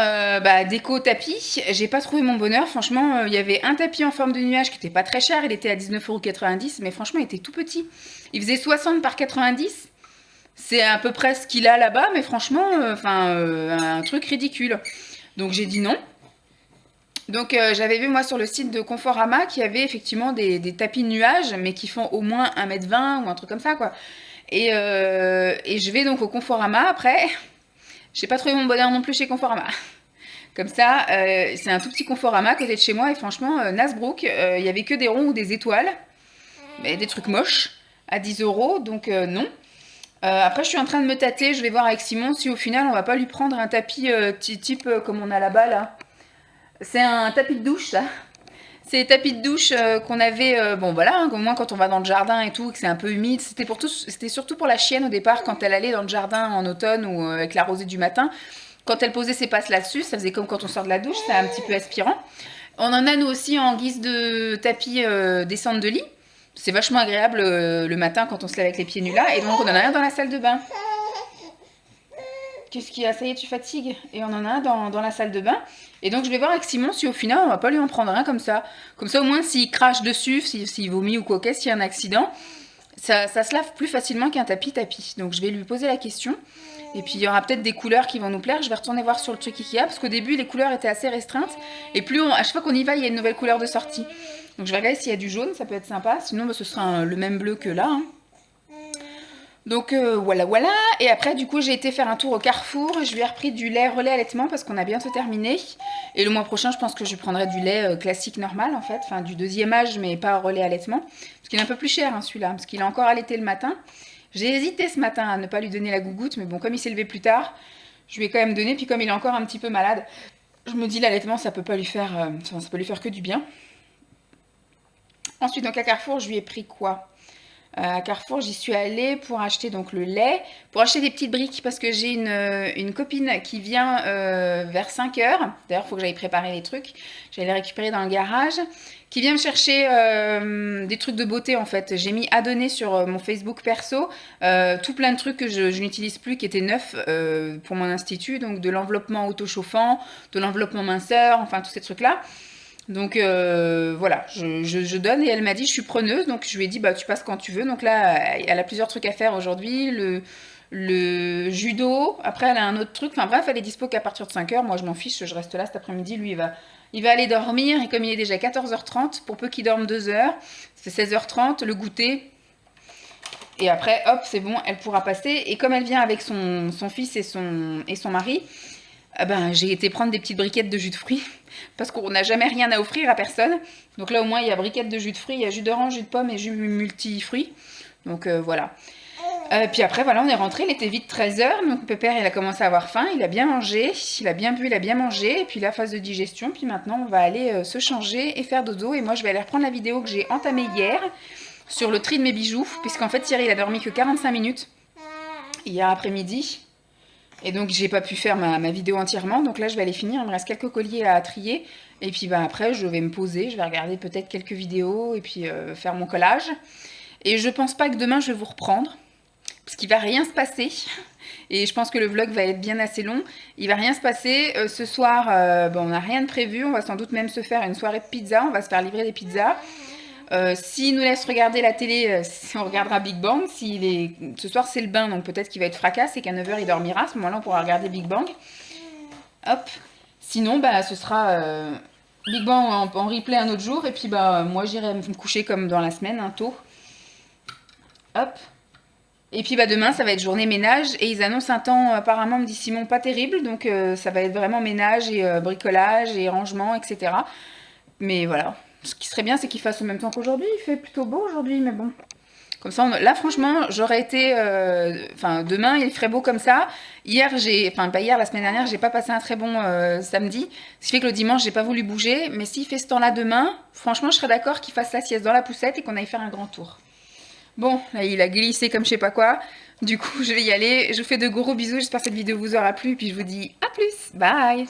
déco tapis. J'ai pas trouvé mon bonheur. Franchement, il y avait un tapis en forme de nuage qui était pas très cher. Il était à 19,90 €, mais franchement, il était tout petit. Il faisait 60 par 90. C'est à peu près ce qu'il a là-bas, mais franchement, un truc ridicule. Donc j'ai dit non. Donc j'avais vu moi sur le site de Conforama qu'il y avait effectivement des tapis de nuage, mais qui font au moins 1,20 m ou un truc comme ça, quoi. Et je vais donc au Conforama après. J'ai pas trouvé mon bonheur non plus chez Conforama. Comme ça, c'est un tout petit Conforama à côté de chez moi et franchement, Nasbrook, il y avait que des ronds ou des étoiles, mais des trucs moches à 10 €, donc non. Après, je suis en train de me tâter, je vais voir avec Simon si au final on va pas lui prendre un tapis type comme on a là-bas là. C'est un tapis de douche ça. C'est les tapis de douche qu'on avait, bon voilà, hein, au moins quand on va dans le jardin et tout, que c'est un peu humide. C'était surtout pour la chienne au départ, quand elle allait dans le jardin en automne ou avec la rosée du matin. Quand elle posait ses passes là-dessus, ça faisait comme quand on sort de la douche, c'est un petit peu aspirant. On en a nous aussi en guise de tapis descente de lit. C'est vachement agréable le matin quand on se lève avec les pieds nus là. Et donc on en a un dans la salle de bain. Qu'est-ce qu'il y a? Ça y est, tu fatigues? Et on en a un dans la salle de bain. Et donc je vais voir avec Simon si au final on va pas lui en prendre un comme ça. Comme ça au moins s'il crache dessus, s'il vomit ou quoi qu'est-ce, s'il y a un accident, ça se lave plus facilement qu'un tapis. Donc je vais lui poser la question. Et puis il y aura peut-être des couleurs qui vont nous plaire. Je vais retourner voir sur le truc Ikea parce qu'au début les couleurs étaient assez restreintes. Et à chaque fois qu'on y va, il y a une nouvelle couleur de sortie. Donc je vais regarder s'il y a du jaune, ça peut être sympa. Sinon bah, ce sera le même bleu que là. Hein. Donc voilà. Et après du coup j'ai été faire un tour au Carrefour. Je lui ai repris du lait relais allaitement parce qu'on a bientôt terminé. Et le mois prochain je pense que je prendrai du lait classique normal en fait. Enfin du deuxième âge mais pas relais allaitement. Parce qu'il est un peu plus cher hein, celui-là. Parce qu'il a encore allaité le matin. J'ai hésité ce matin à ne pas lui donner la gougoute, mais bon, comme il s'est levé plus tard, je lui ai quand même donné. Puis comme il est encore un petit peu malade, je me dis l'allaitement, ça peut pas lui faire, ça peut lui faire que du bien. Ensuite, donc à Carrefour, je lui ai pris quoi? À Carrefour, j'y suis allée pour acheter donc le lait, pour acheter des petites briques parce que j'ai une copine qui vient vers 5 heures. D'ailleurs, il faut que j'aille préparer les trucs. J'allais les récupérer dans le garage. Qui vient me chercher des trucs de beauté en fait. J'ai mis à donner sur mon Facebook perso tout plein de trucs que je n'utilise plus qui étaient neufs pour mon institut. Donc de l'enveloppement auto-chauffant, de l'enveloppement minceur, enfin tous ces trucs-là. Donc voilà, je donne et elle m'a dit je suis preneuse, donc je lui ai dit bah tu passes quand tu veux. Donc là elle a plusieurs trucs à faire aujourd'hui, le judo, après elle a un autre truc, enfin bref elle est dispo qu'à partir de 5 heures, moi je m'en fiche, je reste là cet après-midi, lui il va aller dormir et comme il est déjà 14h30, pour peu qu'il dorme 2 heures, c'est 16h30, le goûter. Et après, hop, c'est bon, elle pourra passer. Et comme elle vient avec son fils et son mari, ben, j'ai été prendre des petites briquettes de jus de fruits. Parce qu'on n'a jamais rien à offrir à personne. Donc là, au moins, il y a briquettes de jus de fruits, il y a jus d'orange, jus de pomme et jus multi-fruits. Donc voilà. Puis après, voilà, on est rentré, il était vite 13h. Donc Pépère, il a commencé à avoir faim, il a bien mangé, il a bien bu, il a bien mangé. Et puis la phase de digestion. Puis maintenant, on va aller se changer et faire dodo. Et moi, je vais aller reprendre la vidéo que j'ai entamée hier sur le tri de mes bijoux. Puisqu'en fait, Thierry, il a dormi que 45 minutes hier après-midi. Et donc, j'ai pas pu faire ma vidéo entièrement. Donc là, je vais aller finir. Il me reste quelques colliers à trier. Et puis bah, après, je vais me poser. Je vais regarder peut-être quelques vidéos et puis faire mon collage. Et je pense pas que demain, je vais vous reprendre. Parce qu'il va rien se passer. Et je pense que le vlog va être bien assez long. Il va rien se passer. Ce soir, bon, on n'a rien de prévu. On va sans doute même se faire une soirée de pizza. On va se faire livrer des pizzas. S'il nous laisse regarder la télé, on regardera Big Bang. Ce soir, c'est le bain, donc peut-être qu'il va être fracas et qu'à 9h, il dormira. À ce moment-là, on pourra regarder Big Bang. Hop. Sinon, bah, ce sera Big Bang en replay un autre jour. Et puis, bah, moi, j'irai me coucher comme dans la semaine, tôt. Hop. Et puis bah, demain, ça va être journée ménage et ils annoncent un temps, apparemment, me dit Simon, pas terrible. Donc ça va être vraiment ménage et bricolage et rangement, etc. Mais voilà. Ce qui serait bien, c'est qu'il fasse au même temps qu'aujourd'hui. Il fait plutôt beau aujourd'hui, mais bon. Comme ça, là, franchement, j'aurais été... Enfin, demain, il ferait beau comme ça. Hier, enfin, pas hier, la semaine dernière, j'ai pas passé un très bon samedi. Ce qui fait que le dimanche, j'ai pas voulu bouger. Mais s'il fait ce temps-là demain, franchement, je serais d'accord qu'il fasse sa sieste dans la poussette et qu'on aille faire un grand tour. Bon, là, il a glissé comme je sais pas quoi. Du coup, je vais y aller. Je vous fais de gros bisous. J'espère que cette vidéo vous aura plu. Puis je vous dis à plus. Bye!